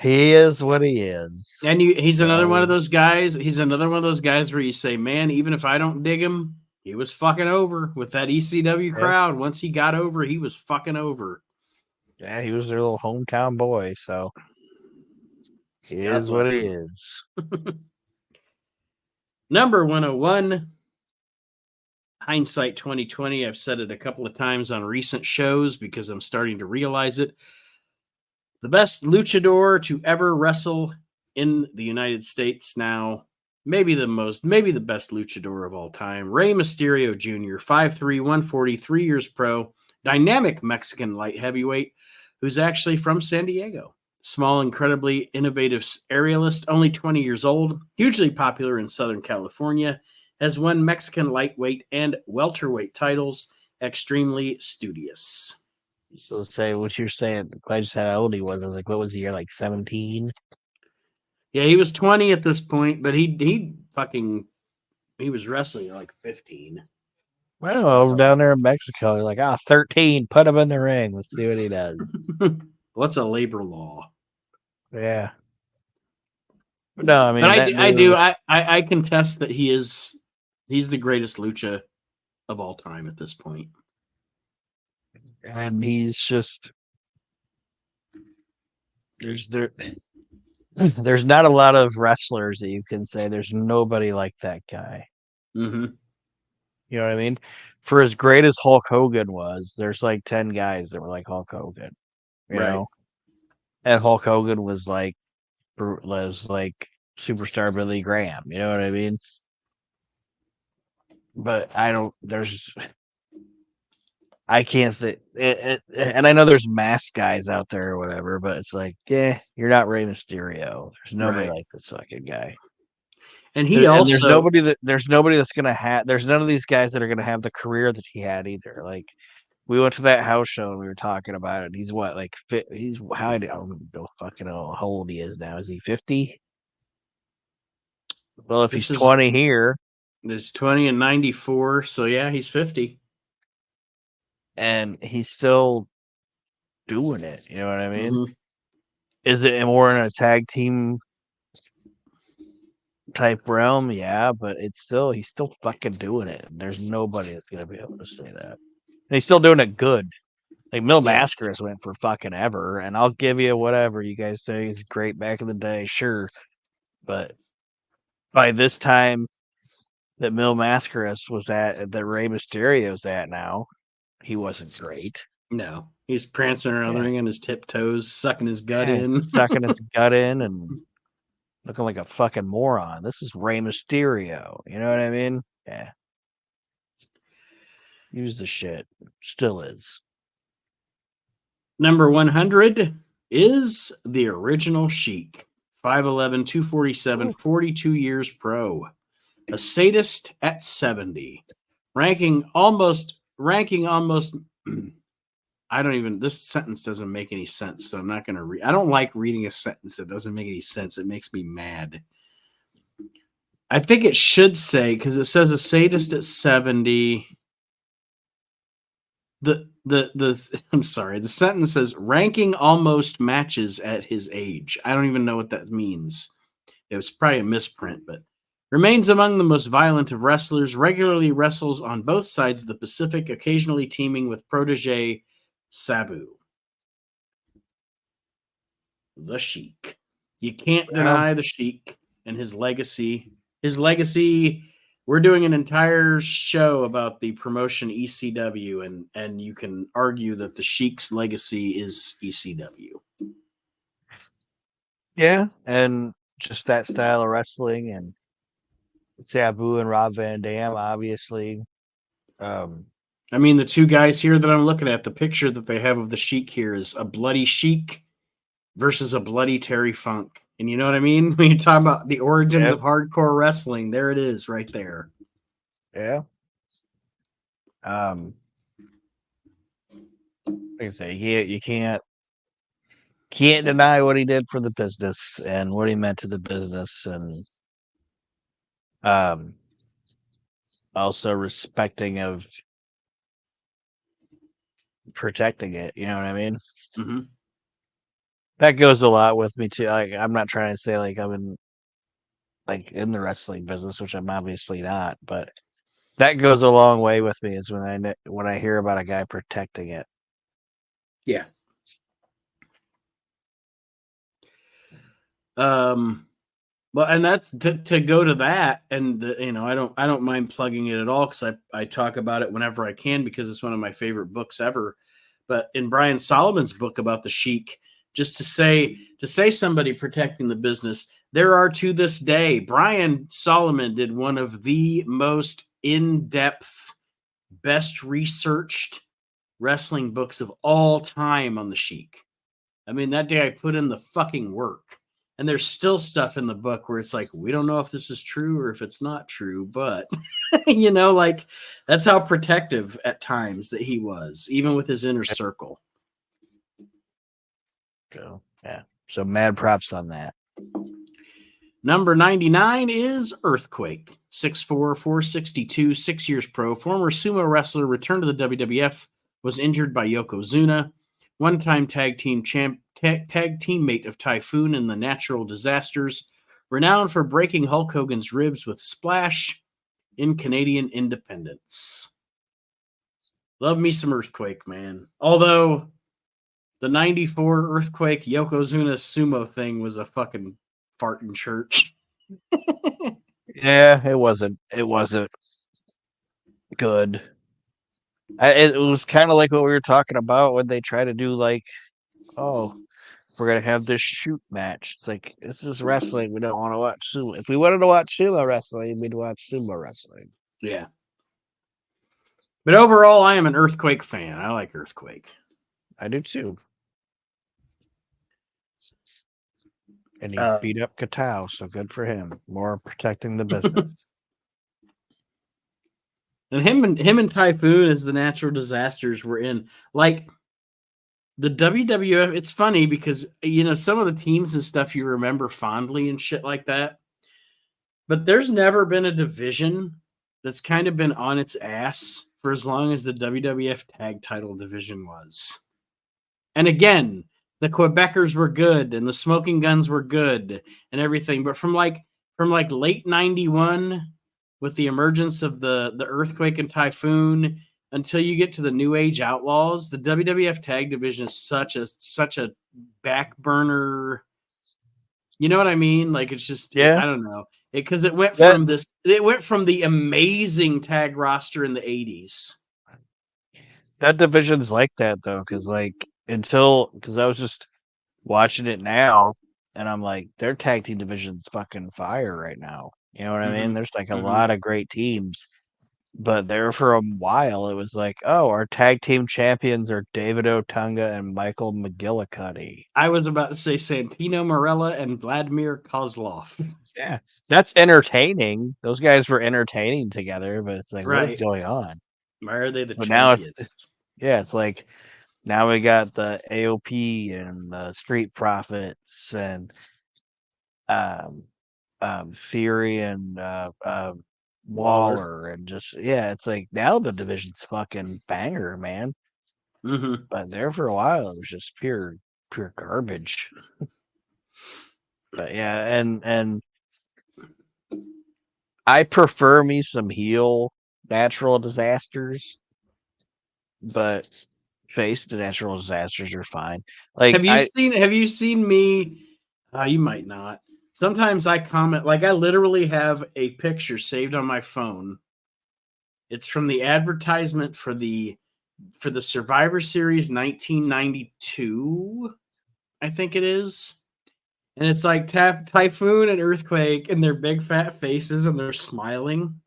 he is what he is. And he's another one of So, those guys. He's another one of those guys where you say, man, even if I don't dig him, he was fucking over with that ECW yeah, crowd. Once he got over, he was fucking over. yeah, he was their little hometown boy. So he God is what bless he him. is. Number 101. Hindsight 2020. I've said it a couple of times on recent shows because I'm starting to realize it. The best luchador to ever wrestle in the United States now. Maybe the best luchador of all time. Rey Mysterio Jr., 5'3", 140, 3 years pro, dynamic Mexican light heavyweight, who's actually from San Diego. Small, incredibly innovative aerialist, only 20 years old, hugely popular in Southern California, has won Mexican lightweight and welterweight titles, extremely studious. So say what you're saying. I just had how old he was. I was like, what was he? Year like 17? Yeah, he was 20 at this point, but he was wrestling at like 15. Well, over down there in Mexico, they're like, 13, put him in the ring. Let's see what he does. What's a labor law? Yeah. But no, I But mean that dude, I contest that he's the greatest lucha of all time at this point. and he's just there. There's not a lot of wrestlers that you can say there's nobody like that guy. Mm-hmm. You know what I mean? For as great as Hulk Hogan was, there's like 10 guys that were like Hulk Hogan. You Right. know, and Hulk Hogan was like superstar Billy Graham. You know what I mean? But I don't. I can't say and I know there's mask guys out there or whatever, but it's like, yeah, you're not Rey Mysterio. There's nobody Right. like this fucking guy. And he And there's also nobody that's gonna have. There's none of these guys that are gonna have the career that he had either. Like we went to that house show and we were talking about it. He's what like he's how I don't know fucking know how old he is now. Is he 50? Well, if this he's is 20 here, there's 20 and 94, so yeah, he's 50. and he's still doing it. You know what I mean? Mm-hmm. Is it more in a tag team type realm? Yeah, but he's still fucking doing it. There's nobody that's gonna be able to say that. And he's still doing it good. Like Mil Yes. Mascaras went for fucking ever, and I'll give you whatever you guys say is great back in the day, sure. But by this time that Mil Mascaras was at, that Rey Mysterio's at now, he wasn't great. No. He's prancing around the Yeah, ring on his tiptoes, sucking his gut yeah, in. sucking his gut in and looking like a fucking moron. This is Rey Mysterio. You know what I mean? Yeah. Use the shit. Still is. Number 100 is the original Sheik. 5'11", 247, 42 years pro. A sadist at 70. Ranking almost I don't even this sentence doesn't make any sense, so I'm not going to read. I don't like reading a sentence that doesn't make any sense. It makes me mad. I think it should say because it says a sadist at 70. The I'm sorry. The sentence says ranking almost matches at his age. I don't even know what that means. It was probably a misprint, but remains among the most violent of wrestlers. Regularly wrestles on both sides of the Pacific, occasionally teaming with protege Sabu, the Sheik. You can't Well, deny the Sheik and his legacy. His legacy. We're doing an entire show about the promotion ECW, and you can argue that the Sheik's legacy is ECW. yeah, and just that style of wrestling and Sabu and Rob Van Dam, obviously. Um, I mean, the two guys here that I'm looking at, the picture that they have of the Sheik here is a bloody Sheik versus a bloody Terry Funk. And you know what I mean? When you talk about the origins yep. of hardcore wrestling, there it is right there. Yeah. Like I say, you can't deny what he did for the business and what he meant to the business, and um, also respecting of protecting it. You know what I mean? Mm-hmm. That goes a lot with me too. Like, I'm not trying to say like I'm in the wrestling business, which I'm obviously not, but that goes a long way with me. Is when I hear about a guy protecting it. Yeah. Well, and that's to go to that, and I don't mind plugging it at all because I talk about it whenever I can because it's one of my favorite books ever. But in Brian Solomon's book about the Sheik, just to say somebody protecting the business, there are to this day. Brian Solomon did one of the most in depth, best researched wrestling books of all time on the Sheik. I mean, that day I put in the fucking work. And there's still stuff in the book where it's like, we don't know if this is true or if it's not true, but like that's how protective at times that he was, even with his inner circle. So yeah, so mad props on that. Number 99 is Earthquake. 6'4", 462, 6 years pro. Former sumo wrestler returned to the WWF, was injured by Yokozuna. One-time tag teammate of Typhoon in the Natural Disasters. Renowned for breaking Hulk Hogan's ribs with Splash in Canadian Independence. Love me some Earthquake, man. Although the 94 Earthquake Yokozuna sumo thing was a fucking fart in church. Yeah, it wasn't good. It was kind of like what we were talking about when they try to do like, oh, we're gonna have this shoot match. It's like, this is wrestling. We don't want to watch sumo. If we wanted to watch sumo wrestling, we'd watch sumo wrestling. Yeah. But overall, I am an Earthquake fan. I like Earthquake. I do too. And he beat up Katao, so good for him. More protecting the business. And him and Typhoon as the Natural Disasters were in. Like the WWF, it's funny because some of the teams and stuff you remember fondly and shit like that. But there's never been a division that's kind of been on its ass for as long as the WWF tag title division was. And again, the Quebecers were good and the Smoking Guns were good and everything. But from late 91 with the emergence of the Earthquake and Typhoon until you get to the New Age Outlaws, the WWF tag division is such a back burner. You know what I mean? Like it's just Yeah. I don't know. Because it went from the amazing tag roster in the 80s. That division's like that though, because I was just watching it now, and I'm like, their tag team division's fucking fire right now. You know what I mean? There's like a lot of great teams, but there for a while it was like, oh, our tag team champions are David Otunga and Michael McGillicuddy. I was about to say Santino Marella and Vladimir Kozlov. Yeah, that's entertaining. Those guys were entertaining together, but it's like, what is Right. going on? Why are they the But champions? it's like now we got the AOP and the Street Profits and Fury and Waller and just it's like now the division's fucking banger, man. Mm-hmm. But there for a while it was just pure garbage. But yeah, and I prefer me some heel Natural Disasters, but face the Natural Disasters are fine. Like have you seen me? You might not. Sometimes I comment, like I literally have a picture saved on my phone. It's from the advertisement for the Survivor Series 1992, I think it is. And it's like Typhoon and Earthquake and their big fat faces and they're smiling.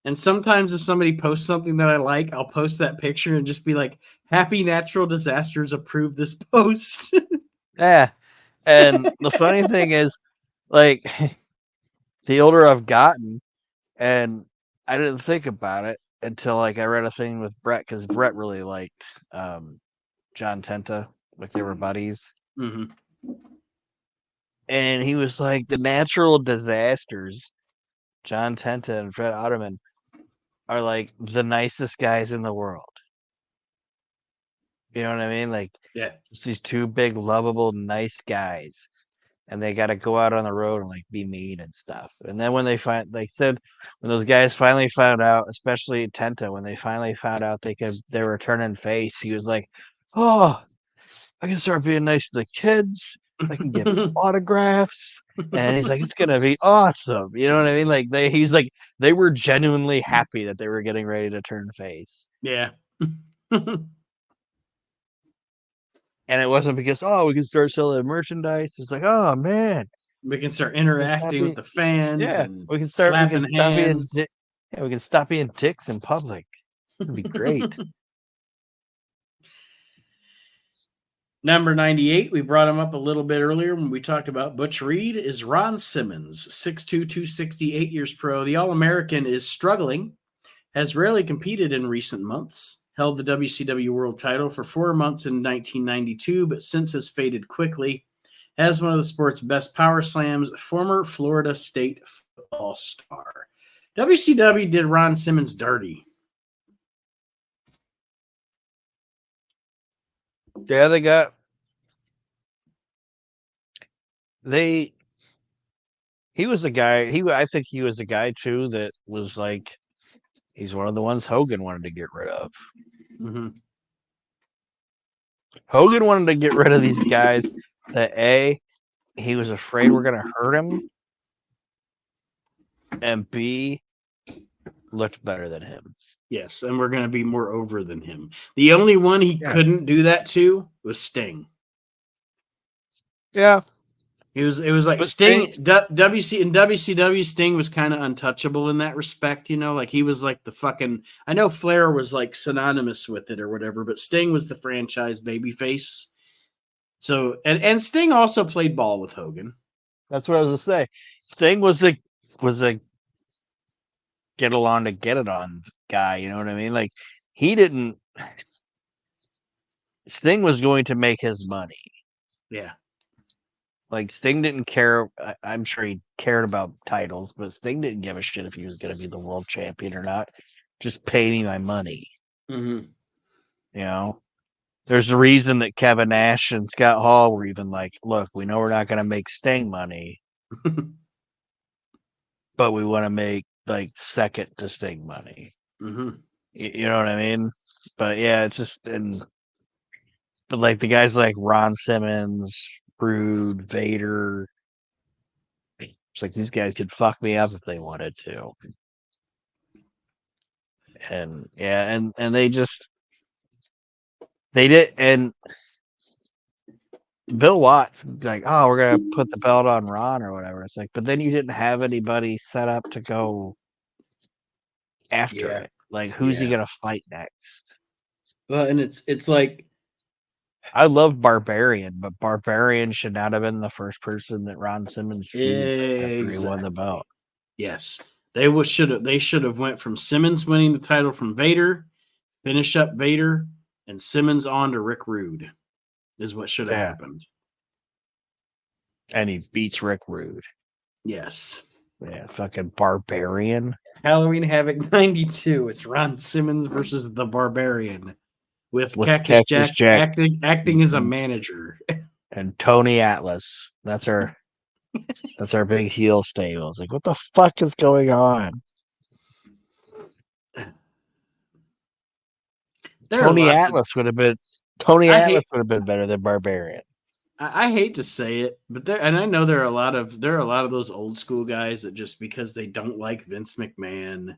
And sometimes if somebody posts something that I like, I'll post that picture and just be like, Happy Natural Disasters approved this post. yeah. And the funny thing is, like, the older I've gotten, and I didn't think about it until like I read a thing with Brett because Brett really liked John Tenta, like they were buddies, Mm-hmm. and he was like the natural disasters. John Tenta and Fred Otterman are like the nicest guys in the world. You know what I mean? Like Yeah. just these two big, lovable, nice guys, and they got to go out on the road and like be mean and stuff. And then when they said when those guys finally found out, especially Tenta, when they finally found out they were turning face, he was like, "Oh, I can start being nice to the kids. I can give autographs." And he's like, "It's gonna be awesome." You know what I mean? Like he's like, they were genuinely happy that they were getting ready to turn face. Yeah. And it wasn't because, oh, we can start selling merchandise. It's like, oh man, We can start we can stop interacting with being, the fans yeah, and we can slapping stop being, hands. yeah, we can stop being dicks in public. It'd be great. Number 98, we brought him up a little bit earlier when we talked about Butch Reed, is Ron Simmons, 6'2", 268 years pro. The All-American is struggling, has rarely competed in recent months, held the WCW World title for 4 months in 1992, but since has faded quickly. Has one of the sport's best power slams, former Florida State football star. WCW did Ron Simmons dirty. Yeah, they he was a guy. I think he was a guy too that was like, he's one of the ones Hogan wanted to get rid of. Mm-hmm. Hogan wanted to get rid of these guys that he was afraid we're gonna hurt him, and B, looked better than him. Yes, and we're going to be more over than him. The only one he couldn't do that to was Sting. Yeah. It was like But Sting, WCW. Sting was kind of untouchable in that respect, you know, like he was like the fucking. I know Flair was like synonymous with it or whatever, but Sting was the franchise babyface. So and Sting also played ball with Hogan. That's what I was gonna say. Sting was a get along to get it on guy. You know what I mean? Like he didn't. Sting was going to make his money. Yeah. Like Sting didn't care. I'm sure he cared about titles, but Sting didn't give a shit if he was going to be the world champion or not. Just pay me my money. Mm-hmm. You know, there's a reason that Kevin Nash and Scott Hall were even like, "Look, we know we're not going to make Sting money, but we want to make like second to Sting money." Mm-hmm. You know what I mean? But yeah, it's just but like the guys like Ron Simmons, Brood, Vader, it's like these guys could fuck me up if they wanted to. And yeah, and they did. And Bill Watts like, oh, we're gonna put the belt on Ron or whatever. It's like, but then you didn't have anybody set up to go after it. Like, who's he gonna fight next? Well, and it's like, I love Barbarian, but Barbarian should not have been the first person that Ron Simmons feuded after he won the belt. Yes, they should have went from Simmons winning the title from Vader, finish up Vader, and Simmons on to Rick Rude, is what should have happened. And he beats Rick Rude. Yes. Yeah, fucking Barbarian. Halloween Havoc 92. It's Ron Simmons versus the Barbarian. With Cactus Jack acting as a manager. And Tony Atlas. That's our big heel stable. It's like, what the fuck is going on? Tony Atlas would have been better than Barbarian. I hate to say it, but I know there are a lot of those old school guys that just because they don't like Vince McMahon,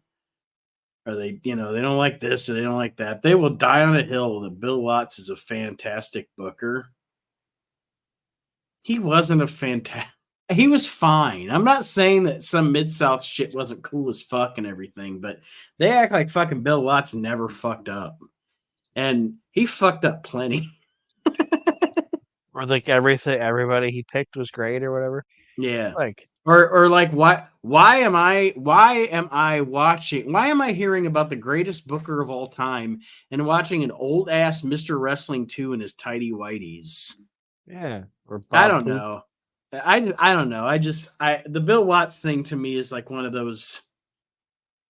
or they don't like this or they don't like that, they will die on a hill that Bill Watts is a fantastic booker. He wasn't a fantastic. He was fine. I'm not saying that some Mid-South shit wasn't cool as fuck and everything, but they act like fucking Bill Watts never fucked up. And he fucked up plenty. Or like everybody he picked was great or whatever. Yeah. Like, Or like why am I hearing about the greatest booker of all time and watching an old ass Mr. Wrestling 2 in his tidy whities? Yeah, or I Bob don't Poop. know. I don't know. The Bill Watts thing to me is like one of those,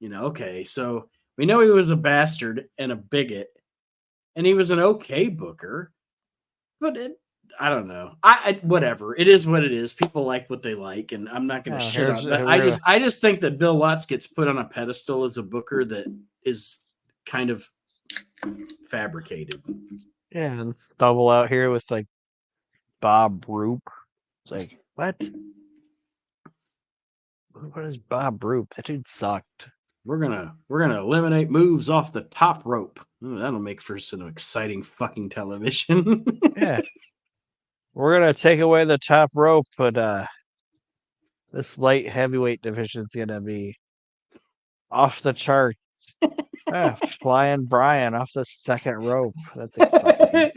okay, so we know he was a bastard and a bigot and he was an okay booker, but I don't know. Whatever. It is what it is. People like what they like, and I'm not going to Yeah, shit on. But we're gonna I just think that Bill Watts gets put on a pedestal as a booker that is kind of fabricated. and stumble out here with like Bob Roop. It's like what? What is Bob Roop? That dude sucked. We're gonna eliminate moves off the top rope. Ooh, that'll make for some exciting fucking television. Yeah, we're gonna take away the top rope, but this light heavyweight division is gonna be off the chart. Flying Brian off the second rope. That's exciting.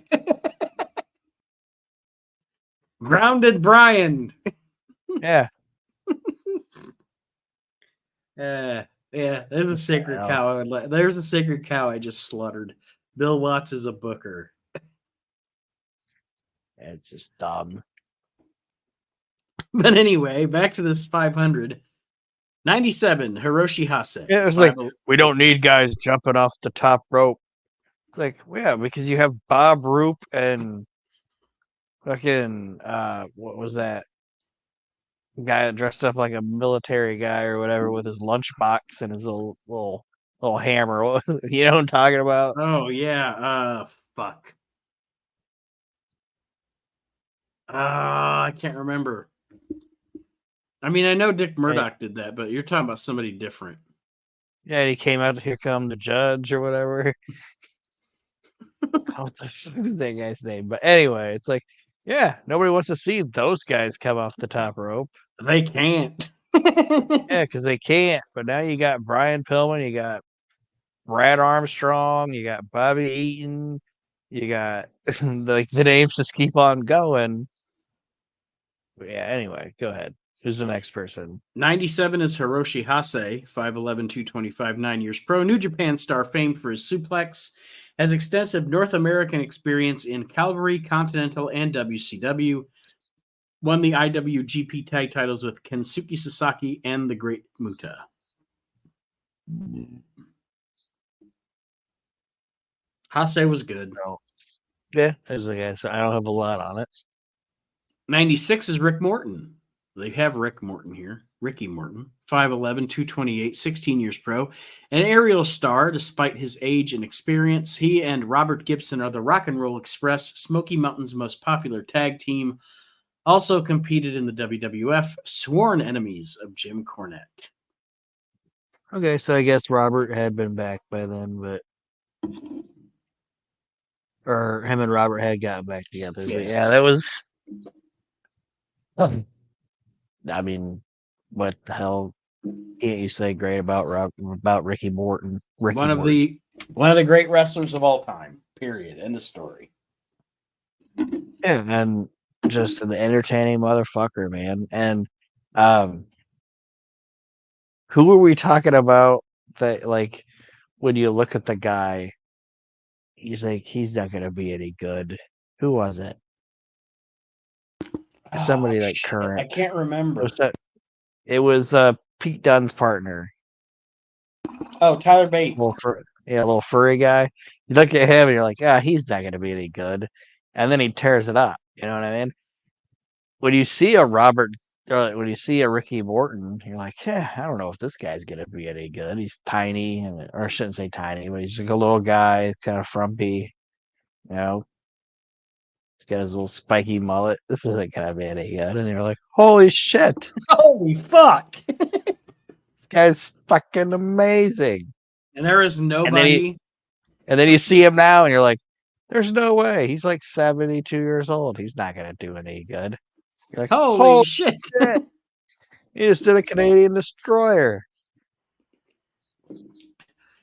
Grounded Brian. Yeah. Yeah, there's a sacred cow. There's a sacred cow I just slaughtered. Bill Watts is a booker. It's just dumb. But anyway, back to this 500. 97, Hiroshi Hase. Yeah, it's like we don't need guys jumping off the top rope. It's like, yeah, because you have Bob Roop and fucking what was that guy dressed up like a military guy or whatever with his lunchbox and his little hammer. You know what I'm talking about? Oh yeah, fuck. I can't remember. I mean, I know Dick Murdoch did that, but you're talking about somebody different. Yeah, he came out. Here come the judge or whatever. Who's that guy's name? But anyway, it's like, yeah, nobody wants to see those guys come off the top rope. They can't. Yeah, because they can't. But now you got Brian Pillman, you got Brad Armstrong, you got Bobby Eaton, you got like the names just keep on going. But yeah, anyway, go ahead. Who's the next person? 97 is Hiroshi Hase, 5'11", 225, 9 years pro. New Japan star famed for his suplex. Has extensive North American experience in Calgary, Continental, and WCW. Won the IWGP tag titles with Kensuke Sasaki and the Great Muta. Hase was good. No. Yeah, as I guess I don't have a lot on it. 96 is Rick Morton. They have Rick Morton here. Ricky Morton, 5'11", 228, 16 years pro. An aerial star, despite his age and experience. He and Robert Gibson are the Rock and Roll Express, Smoky Mountain's most popular tag team. Also competed in the WWF, sworn enemies of Jim Cornette. Okay, so I guess Robert had been back by then, but or him and Robert had gotten back together. Yes. But yeah, that was. I mean, what the hell can't you say great about Ricky Morton? One of the great wrestlers of all time. Period. End of story. Yeah, and just an entertaining motherfucker, man. And who are we talking about that, like, when you look at the guy, he's like, he's not going to be any good. Who was it? Somebody like current. I can't remember. It was Pete Dunne's partner. Oh, Tyler Bate. Little furry guy. You look at him and you're like, he's not going to be any good. And then he tears it up. You know what I mean? When you see a Ricky Morton, you're like, I don't know if this guy's gonna be any good. He's tiny, or I shouldn't say tiny, but he's like a little guy, kind of frumpy. You know, he's got his little spiky mullet. This isn't gonna be any good. And you're like, holy shit! Holy fuck! This guy's fucking amazing. And there is nobody. And then you see him now, and you're like, there's no way. He's like 72 years old. He's not gonna do any good. You're like, holy shit! He just did a Canadian Destroyer.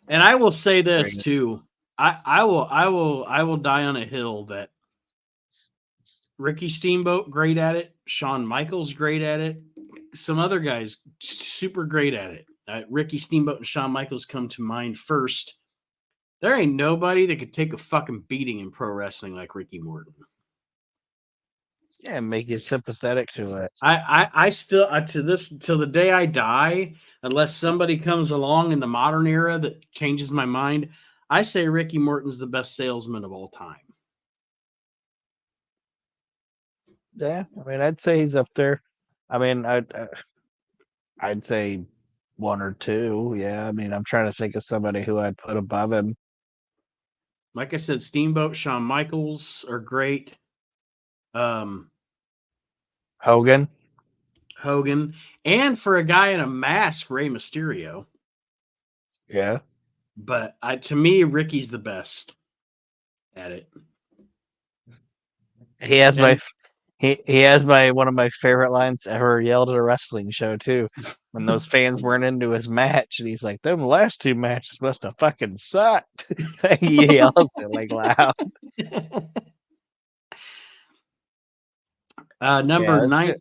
And I will say this too. I will die on a hill that Ricky Steamboat great at it. Shawn Michaels great at it. some other guys super great at it. Ricky Steamboat and Shawn Michaels come to mind first. There ain't nobody that could take a fucking beating in pro wrestling like Ricky Morton. Yeah, make you sympathetic to it. I still to this till the day I die, unless somebody comes along in the modern era that changes my mind, I say Ricky Morton's the best salesman of all time. Yeah, I mean, I'd say he's up there. I mean, I'd say one or two. Yeah, I mean, I'm trying to think of somebody who I'd put above him. Like I said, Steamboat, Shawn Michaels are great. Hogan. Hogan, and for a guy in a mask, Rey Mysterio. Yeah. But to me, Ricky's the best at it. He has And he has one of my favorite lines ever yelled at a wrestling show too. When those fans weren't into his match, and he's like, "Them last two matches must have fucking sucked." He yells it like loud. Number Yeah, nine.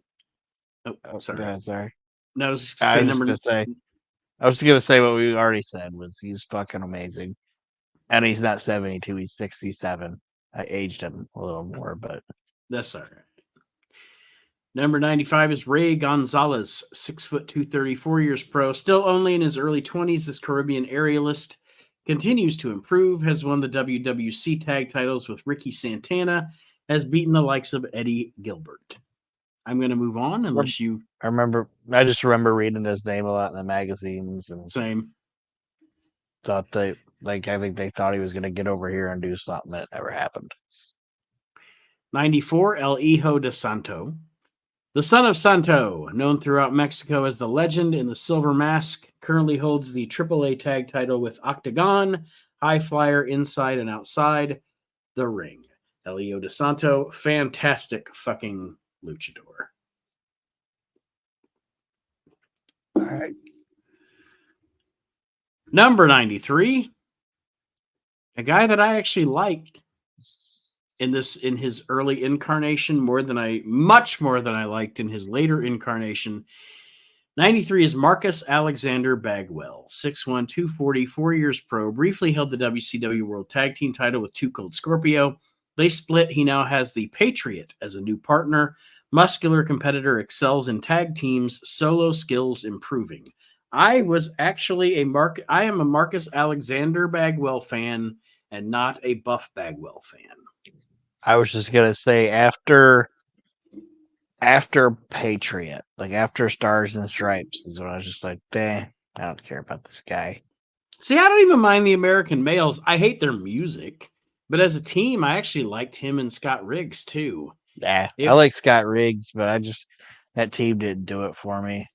Oh, oh, sorry. yeah, sorry. No, I was just I say was just number. gonna say. I was gonna say what we already said was he's fucking amazing, and he's not 72; he's 67. I aged him a little more, but That's all right. Number 95 is Ray Gonzalez, 6'2", 234 years pro, still only in his early 20s. This Caribbean aerialist continues to improve, has won the WWC tag titles with Ricky Santana, has beaten the likes of Eddie Gilbert. I'm going to move on unless you... I just remember reading his name a lot in the magazines and Same. thought I think they thought he was going to get over here and do something that never happened. 94, El Hijo de Santo. The Son of Santo, known throughout Mexico as the Legend in the Silver Mask, currently holds the AAA tag title with Octagon, High Flyer inside and outside the ring. El Hijo de Santo, fantastic fucking luchador. All right. Number 93, a guy that I actually liked in his early incarnation much more than I liked in his later incarnation. 93 is Marcus Alexander Bagwell, 6'1", 240, 4 years pro, briefly held the WCW World Tag Team title with Too Cold Scorpio. They split. He now has the Patriot as a new partner. Muscular competitor, excels in tag teams, solo skills improving. I am a Marcus Alexander Bagwell fan and not a Buff Bagwell fan. I was just gonna say after Patriot, like after Stars and Stripes, is when I was just like, dang, I don't care about this guy. See, I don't even mind the American males. I hate their music, but as a team, I actually liked him and Scott Riggs too. Yeah, I like Scott Riggs, but that team didn't do it for me.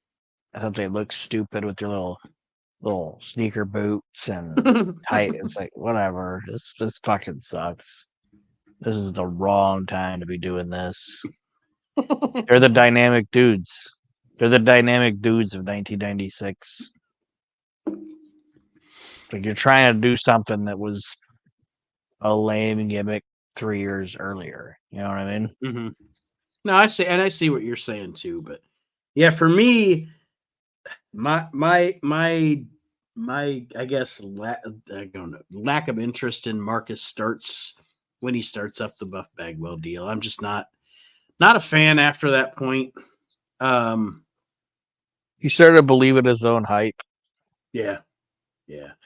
I thought they looked stupid with their little sneaker boots and tight. It's like whatever. This fucking sucks. This is the wrong time to be doing this. They're the dynamic dudes. They're the dynamic dudes of 1996. Like you're trying to do something that was a lame gimmick 3 years earlier. You know what I mean? Mm-hmm. No, I see what you're saying too, but yeah, for me, my I guess I don't know, lack of interest in Marcus starts when he starts up the Buff Bagwell deal. I'm just not a fan after that point. He started believing his own hype. Yeah.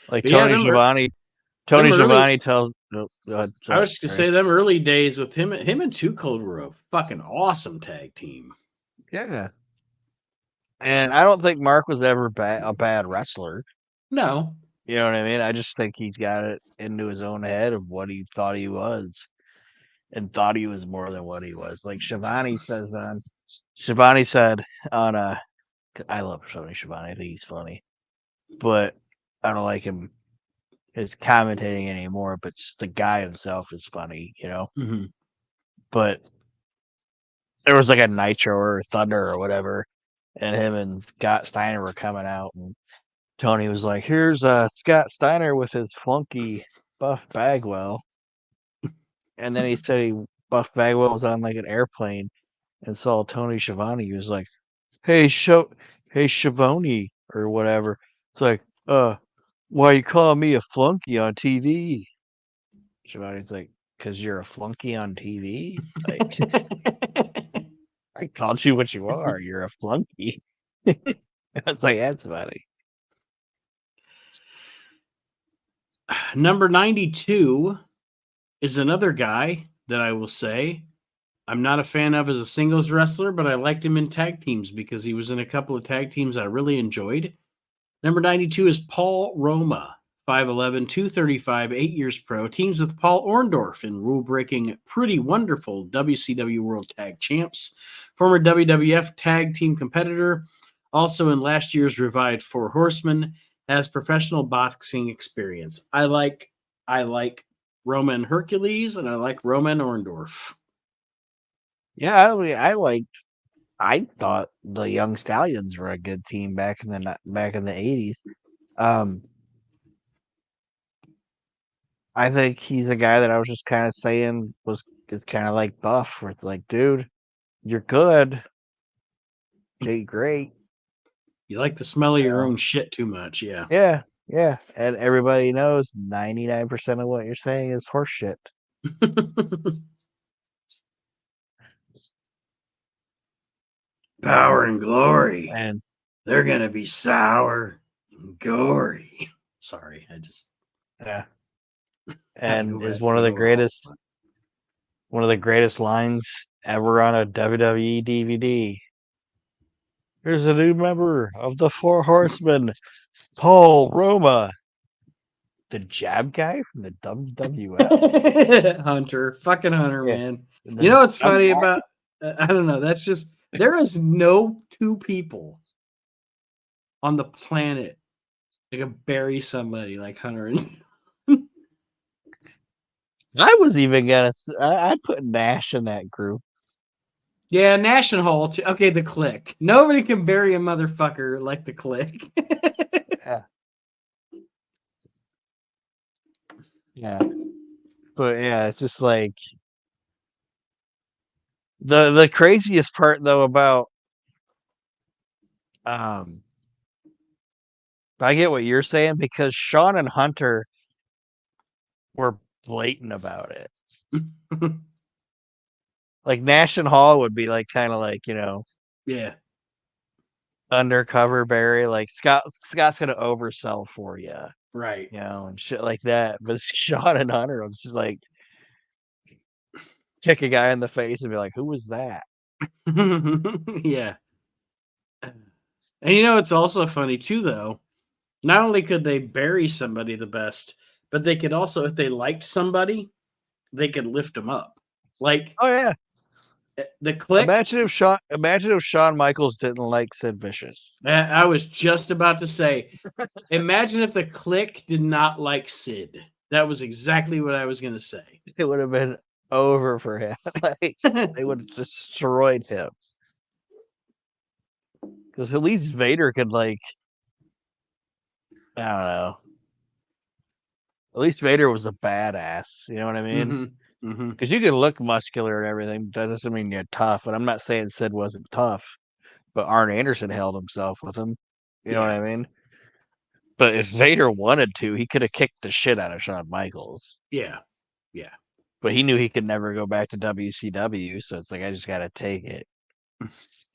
Like But Tony Schiavone. Tony Schiavone tells. No, I was just gonna say them early days with him and Too Cold were a fucking awesome tag team. Yeah. And I don't think Mark was ever a bad wrestler. No. You know what I mean? I just think he's got it into his own head of what he thought he was and thought he was more than what he was. Like Schiavone said on I love Tony Schiavone. I think he's funny. But I don't like him his commentating anymore, but just the guy himself is funny, you know? Mm-hmm. But there was like a Nitro or Thunder or whatever, and him and Scott Steiner were coming out, and Tony was like, "Here's Scott Steiner with his flunky Buff Bagwell," and then he said Buff Bagwell was on like an airplane and saw Tony Schiavone. He was like, hey, Shavoni or whatever. It's like, why you call me a flunky on TV? Shavoni's like, because you're a flunky on TV. It's like, I called you what you are. You're a flunky. It's like, that's funny. Number 92 is another guy that I will say I'm not a fan of as a singles wrestler, but I liked him in tag teams because he was in a couple of tag teams I really enjoyed. Number 92 is Paul Roma, 5'11, 235, 8 years pro. Teams with Paul Orndorff in rule breaking, pretty wonderful WCW World Tag Champs. Former WWF tag team competitor. Also in last year's revived Four Horsemen. Has professional boxing experience. I like Roma and Hercules, and I like Roma and Orndorff. Yeah, I thought the Young Stallions were a good team back in the 80s. I think he's a guy that I was just kind of saying is kind of like Buff, where it's like, dude, you're good, you're great. You like the smell of your Yeah. own shit too much, yeah. Yeah, and everybody knows 99% of what you're saying is horse shit. Power and glory. And They're going to be sour and gory. Sorry, I just yeah, had to go and back is to the overall. one of the greatest lines ever on a WWE DVD. Here's a new member of the Four Horsemen, Paul Roma, the jab guy from the WWF. Hunter, fucking Hunter, Yeah, man. You the know what's jab funny guy. about? I don't know. That's just there is no two people on the planet that can bury somebody like Hunter. I was even gonna. I'd put Nash in that group. Yeah, National Hall. Too. Okay, the Click. Nobody can bury a motherfucker like the Click. Yeah, yeah, but yeah, it's just like the craziest part though about um. I get what you're saying because Sean and Hunter were blatant about it. Like Nash and Hall would be like kind of like, Yeah, undercover Barry, like Scott's gonna oversell for you, right. and shit like that. But Sean and Hunter was just like kick a guy in the face and be like, "Who was that?" Yeah. And you know it's also funny too though. Not only could they bury somebody the best, but they could also if they liked somebody, they could lift them up. Like Oh yeah. the Click. Imagine if Shawn Michaels didn't like Sid Vicious. I was just about to say, imagine if the Click did not like Sid. That was exactly what I was going to say. It would have been over for him. Like they would have destroyed him. Because at least Vader could like, I don't know. At least Vader was a badass. You know what I mean? Mm-hmm. Mm-hmm. Because you can look muscular and everything. That doesn't mean you're tough. And I'm not saying Sid wasn't tough, but Arn Anderson held himself with him. You know what Yeah. I mean? But if Vader wanted to, he could have kicked the shit out of Shawn Michaels. Yeah. Yeah. But he knew he could never go back to WCW, so it's like I just gotta take it.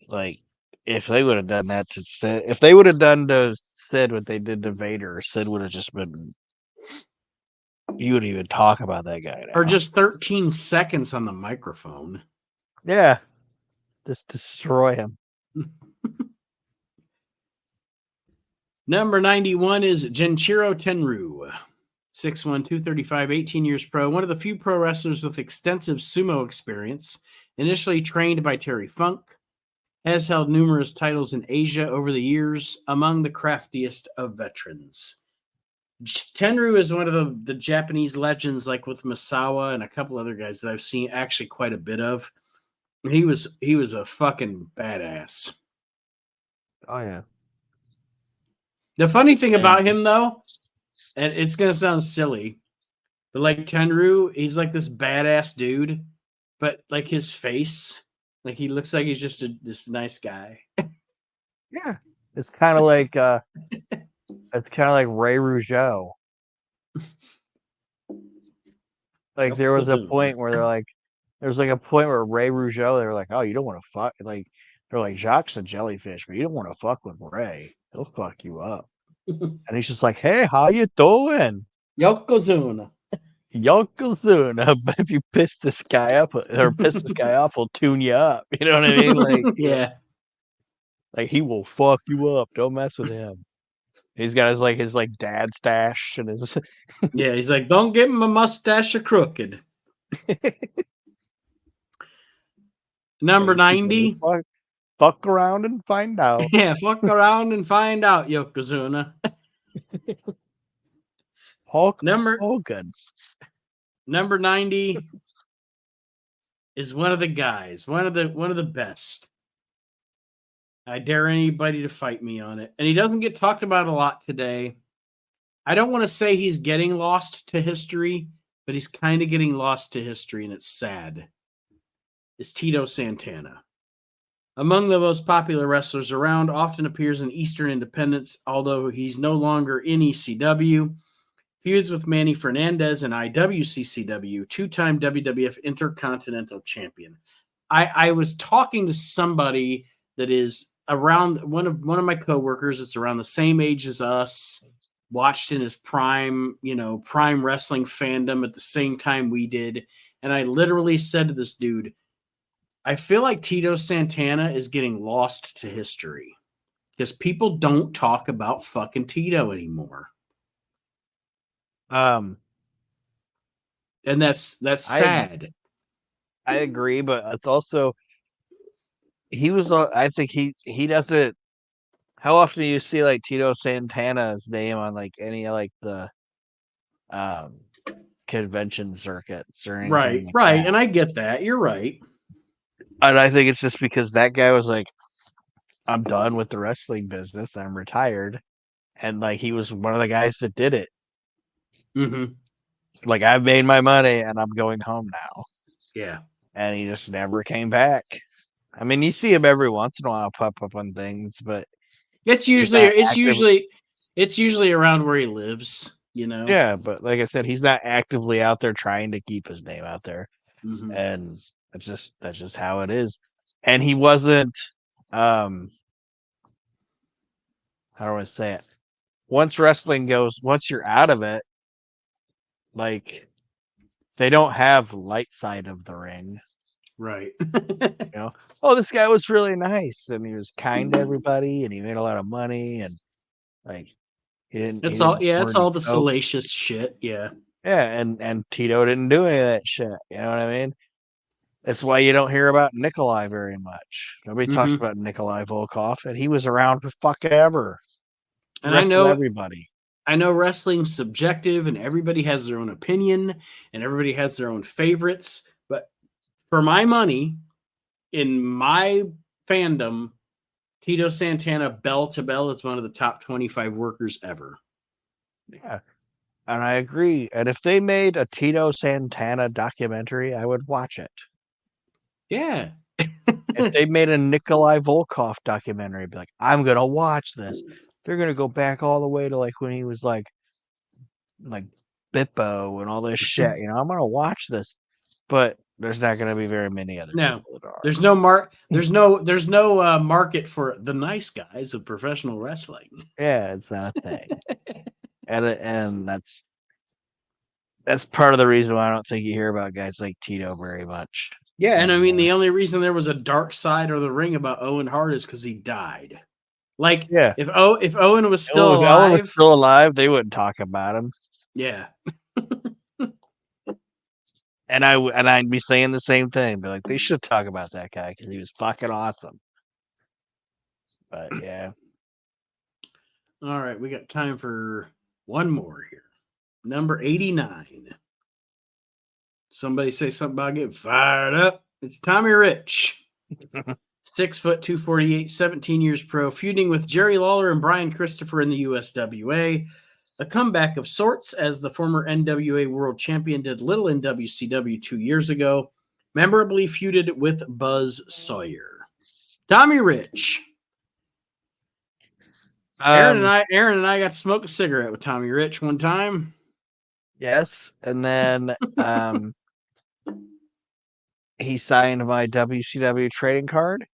Like if they would have done that to Sid, if they would have done to Sid what they did to Vader, Sid would have just been. You wouldn't even talk about that guy now. Or just 13 seconds on the microphone. Yeah, just destroy him. Number 91 is Genchiro Tenryu. 6'1", 235, 18 years pro. One of the few pro wrestlers with extensive sumo experience. Initially trained by Terry Funk. Has held numerous titles in Asia over the years, among the craftiest of veterans. Tenryu is one of the Japanese legends, like with Misawa and a couple other guys that I've seen actually quite a bit of. He was a fucking badass. Oh yeah. The funny thing about him, though, and it's gonna sound silly, but like Tenryu, he's like this badass dude, but like his face, like he looks like he's just this nice guy. Yeah. It's kind of like Ray Rougeau. Like there was a Yokozuna. point where there's like a point where Ray Rougeau, they were like, oh, you don't want to fuck. Like they're like, Jacques a jellyfish, but you don't want to fuck with Ray. He'll fuck you up. And he's just like, hey, how you doing? Yokozuna. Yokozuna. But if you piss this guy up or piss this guy off, he'll tune you up. You know what I mean? Yeah. Like he will fuck you up. Don't mess with him. He's got his dad stash and his Yeah, he's like, don't get my mustache crooked. Number 90. fuck around and find out. Yeah, fuck around and find out, Yokozuna. Hulk Number Hogan. number 90 is one of the guys, one of the best. I dare anybody to fight me on it. And he doesn't get talked about a lot today. I don't want to say he's getting lost to history, but he's kind of getting lost to history, and it's sad. It's Tito Santana. Among the most popular wrestlers around, often appears in Eastern Independence, although he's no longer in ECW. Feuds with Manny Fernandez and IWCCW, two-time WWF Intercontinental Champion. I was talking to somebody that is around one of my coworkers that's around the same age as us, watched in his prime wrestling fandom at the same time we did. And I literally said to this dude, I feel like Tito Santana is getting lost to history because people don't talk about fucking Tito anymore. And that's sad. I agree, but it's also he was. I think he doesn't. How often do you see like Tito Santana's name on like any like the convention circuits or anything like Right, that? and I get that. You're right. And I think it's just because that guy was like, I'm done with the wrestling business. I'm retired, and like he was one of the guys that did it. Mm-hmm. Like I've made my money and I'm going home now. Yeah. And he just never came back. I mean, you see him every once in a while pop up on things, but It's usually around where he lives, you know. Yeah, but like I said, he's not actively out there trying to keep his name out there. Mm-hmm. And that's just how it is. And he wasn't how do I say it? Once you're out of it, like they don't have light side of the ring. Right. Oh, this guy was really nice and he was kind to everybody and he made a lot of money and like It's all the smoke. salacious shit. Yeah. Yeah, and Tito didn't do any of that shit. You know what I mean? That's why you don't hear about Nikolai very much. Nobody talks about Nikolai Volkov, and he was around for fucking ever. And everybody. I know wrestling's subjective, and everybody has their own opinion, and everybody has their own favorites. But for my money, in my fandom, Tito Santana, bell to bell, is one of the top 25 workers ever. Yeah. And I agree. And if they made a Tito Santana documentary, I would watch it. Yeah. If they made a Nikolai Volkov documentary, I'd be like, I'm going to watch this. They're going to go back all the way to like when he was like Bippo and all this shit. I'm going to watch this. But there's not going to be very many other people that are. There's no market for the nice guys of professional wrestling. Yeah, it's not a thing. and that's part of the reason why I don't think you hear about guys like Tito very much. Yeah, and I mean the only reason there was a dark side of the ring about Owen Hart is because he died. Like, yeah, if Owen was still alive, they wouldn't talk about him. Yeah. And I'd be saying the same thing. Be like, they should talk about that guy because he was fucking awesome. But yeah. All right, we got time for one more here. Number 89. Somebody say something about getting fired up. It's Tommy Rich. 6 foot 248, 17 years pro, feuding with Jerry Lawler and Brian Christopher in the USWA. A comeback of sorts, as the former NWA World Champion did little in WCW 2 years ago, memorably feuded with Buzz Sawyer. Tommy Rich. Um, Aaron and I got to smoke a cigarette with Tommy Rich one time. yes, and then he signed my WCW trading card,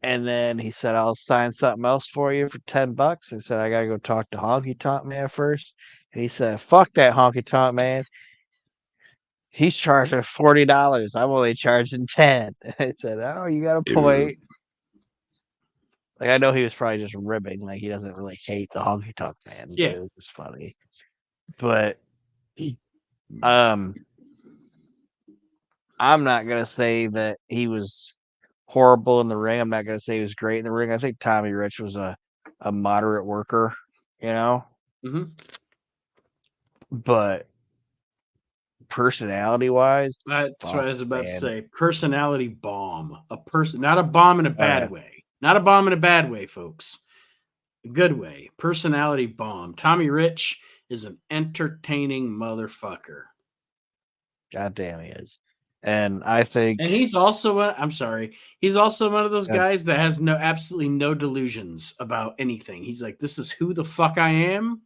and then he said, "I'll sign something else for you for $10." I said, "I gotta go talk to Honky Tonk Man first." And he said, "Fuck that Honky Tonk Man. He's charging $40. I'm only charging 10." I said, "Oh, you got a point." Like I know he was probably just ribbing, like he doesn't really hate the Honky Tonk Man, but Yeah. it was just funny. But um, I'm not gonna say that he was horrible in the ring. I'm not gonna say he was great in the ring. I think Tommy Rich was a moderate worker, you know. Mm-hmm. But personality wise, That's what I fuck was about to man. say. Personality bomb. A person, not a bomb in a Oh yeah, bad way. Not a bomb in a bad way, folks. A good way. Personality bomb. Tommy Rich is an entertaining motherfucker. goddamn he is. And I think And he's also I'm sorry. He's also one of those uh, guys that has no absolutely no delusions about anything. He's like, this is who the fuck I am.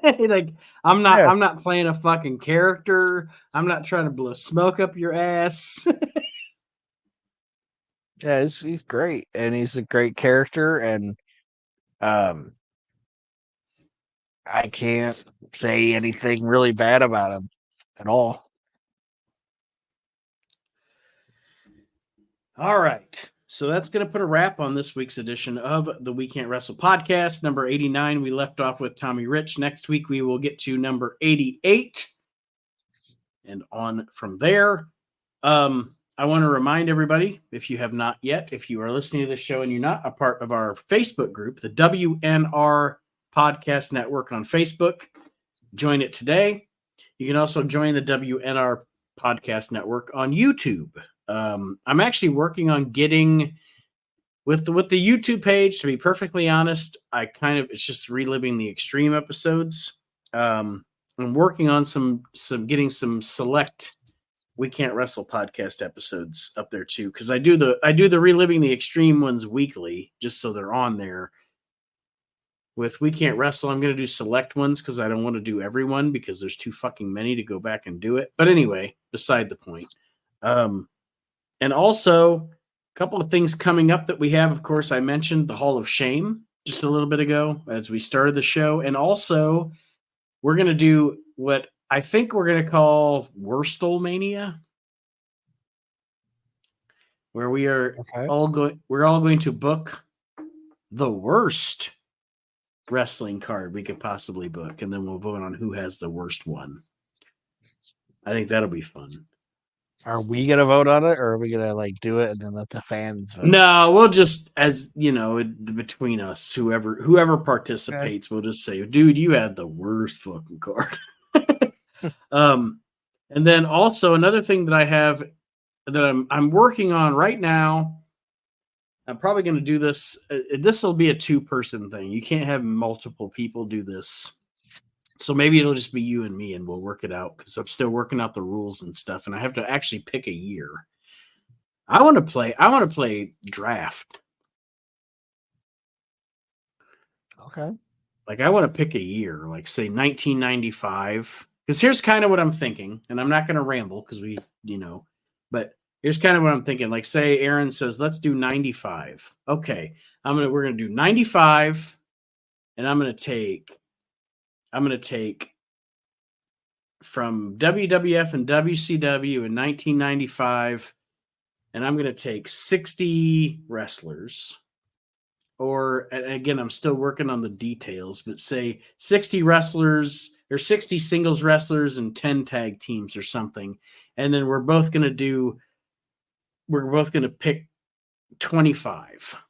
Like yeah, I'm not playing a fucking character. I'm not trying to blow smoke up your ass. yeah, he's great, and he's a great character, and um, I can't say anything really bad about him at all. All right. So that's going to put a wrap on this week's edition of the We Can't Wrestle podcast. Number 89, we left off with Tommy Rich. Next week, we will get to number 88 and on from there. I want to remind everybody, if you have not yet, if you are listening to this show and you're not a part of our Facebook group, the WNR Podcast Network on Facebook, join it today. You can also join the WNR Podcast Network on YouTube. I'm actually working on getting with the YouTube page. To be perfectly honest, it's just reliving the extreme episodes. I'm working on some getting some select We Can't Wrestle podcast episodes up there too, because I do the reliving the extreme ones weekly just so they're on there. With We Can't Wrestle, I'm going to do select ones because I don't want to do everyone because there's too fucking many to go back and do it. But anyway, beside the point. And also, a couple of things coming up that we have. Of course, I mentioned the Hall of Shame just a little bit ago as we started the show. And also, we're going to do what I think we're going to call Wrestle Mania, where we're Okay. all going to book the worst wrestling card we could possibly book, and then we'll vote on who has the worst one. I think that'll be fun. Are we gonna vote on it, or are we gonna like do it and then let the fans vote? No, we'll just, as you know, between us, whoever Okay. participates, we'll just say, "Dude, you had the worst fucking card." And then also another thing that I have that I'm working on right now. I'm probably going to do this. This will be a 2-person thing. You can't have multiple people do this. So maybe it'll just be you and me, and we'll work it out because I'm still working out the rules and stuff, and I have to actually pick a year. I want to play draft. Okay. Like I want to pick a year, like say 1995. Because here's kind of what I'm thinking, and I'm not going to ramble because but here's kind of what I'm thinking. Like say Aaron says, let's do 95. Okay, we're gonna do 95, and I'm gonna take from WWF and WCW in 1995, and I'm gonna take 60 wrestlers. Or again, I'm still working on the details, but say 60 wrestlers or 60 singles wrestlers and 10 tag teams or something. And then we're both going to pick 25.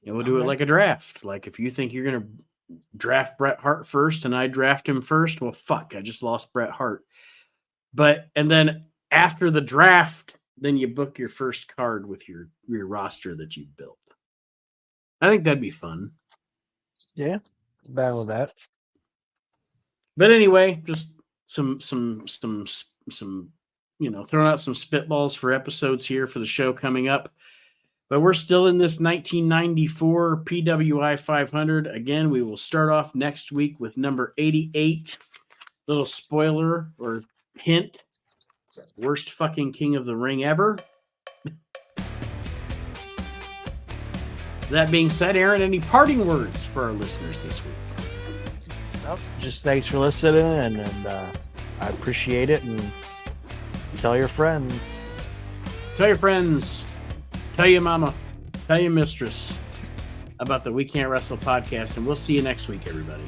And we'll do it Okay. like a draft. Like if you think you're going to draft Bret Hart first and I draft him first, well, fuck, I just lost Bret Hart. And then after the draft, then you book your first card with your roster that you built. I think that'd be fun. Yeah. Bad with that. But anyway, just some throwing out some spitballs for episodes here for the show coming up. But we're still in this 1994 PWI 500. Again, we will start off next week with number 88. Little spoiler or hint. Worst fucking King of the Ring ever. That being said, Aaron, any parting words for our listeners this week? Nope, just thanks for listening, and I appreciate it. And tell your friends. Tell your friends. Tell your mama. Tell your mistress about the We Can't Wrestle podcast, and we'll see you next week, everybody.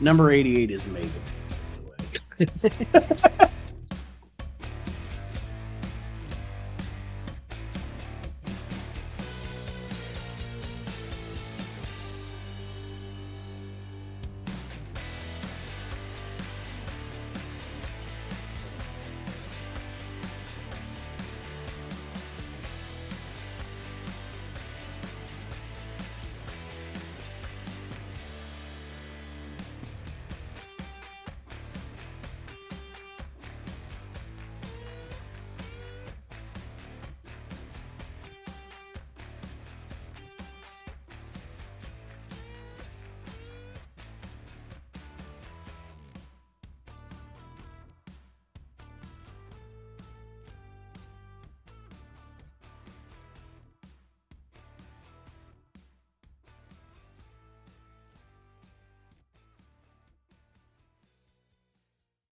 Number 88 is Mabel, by the way.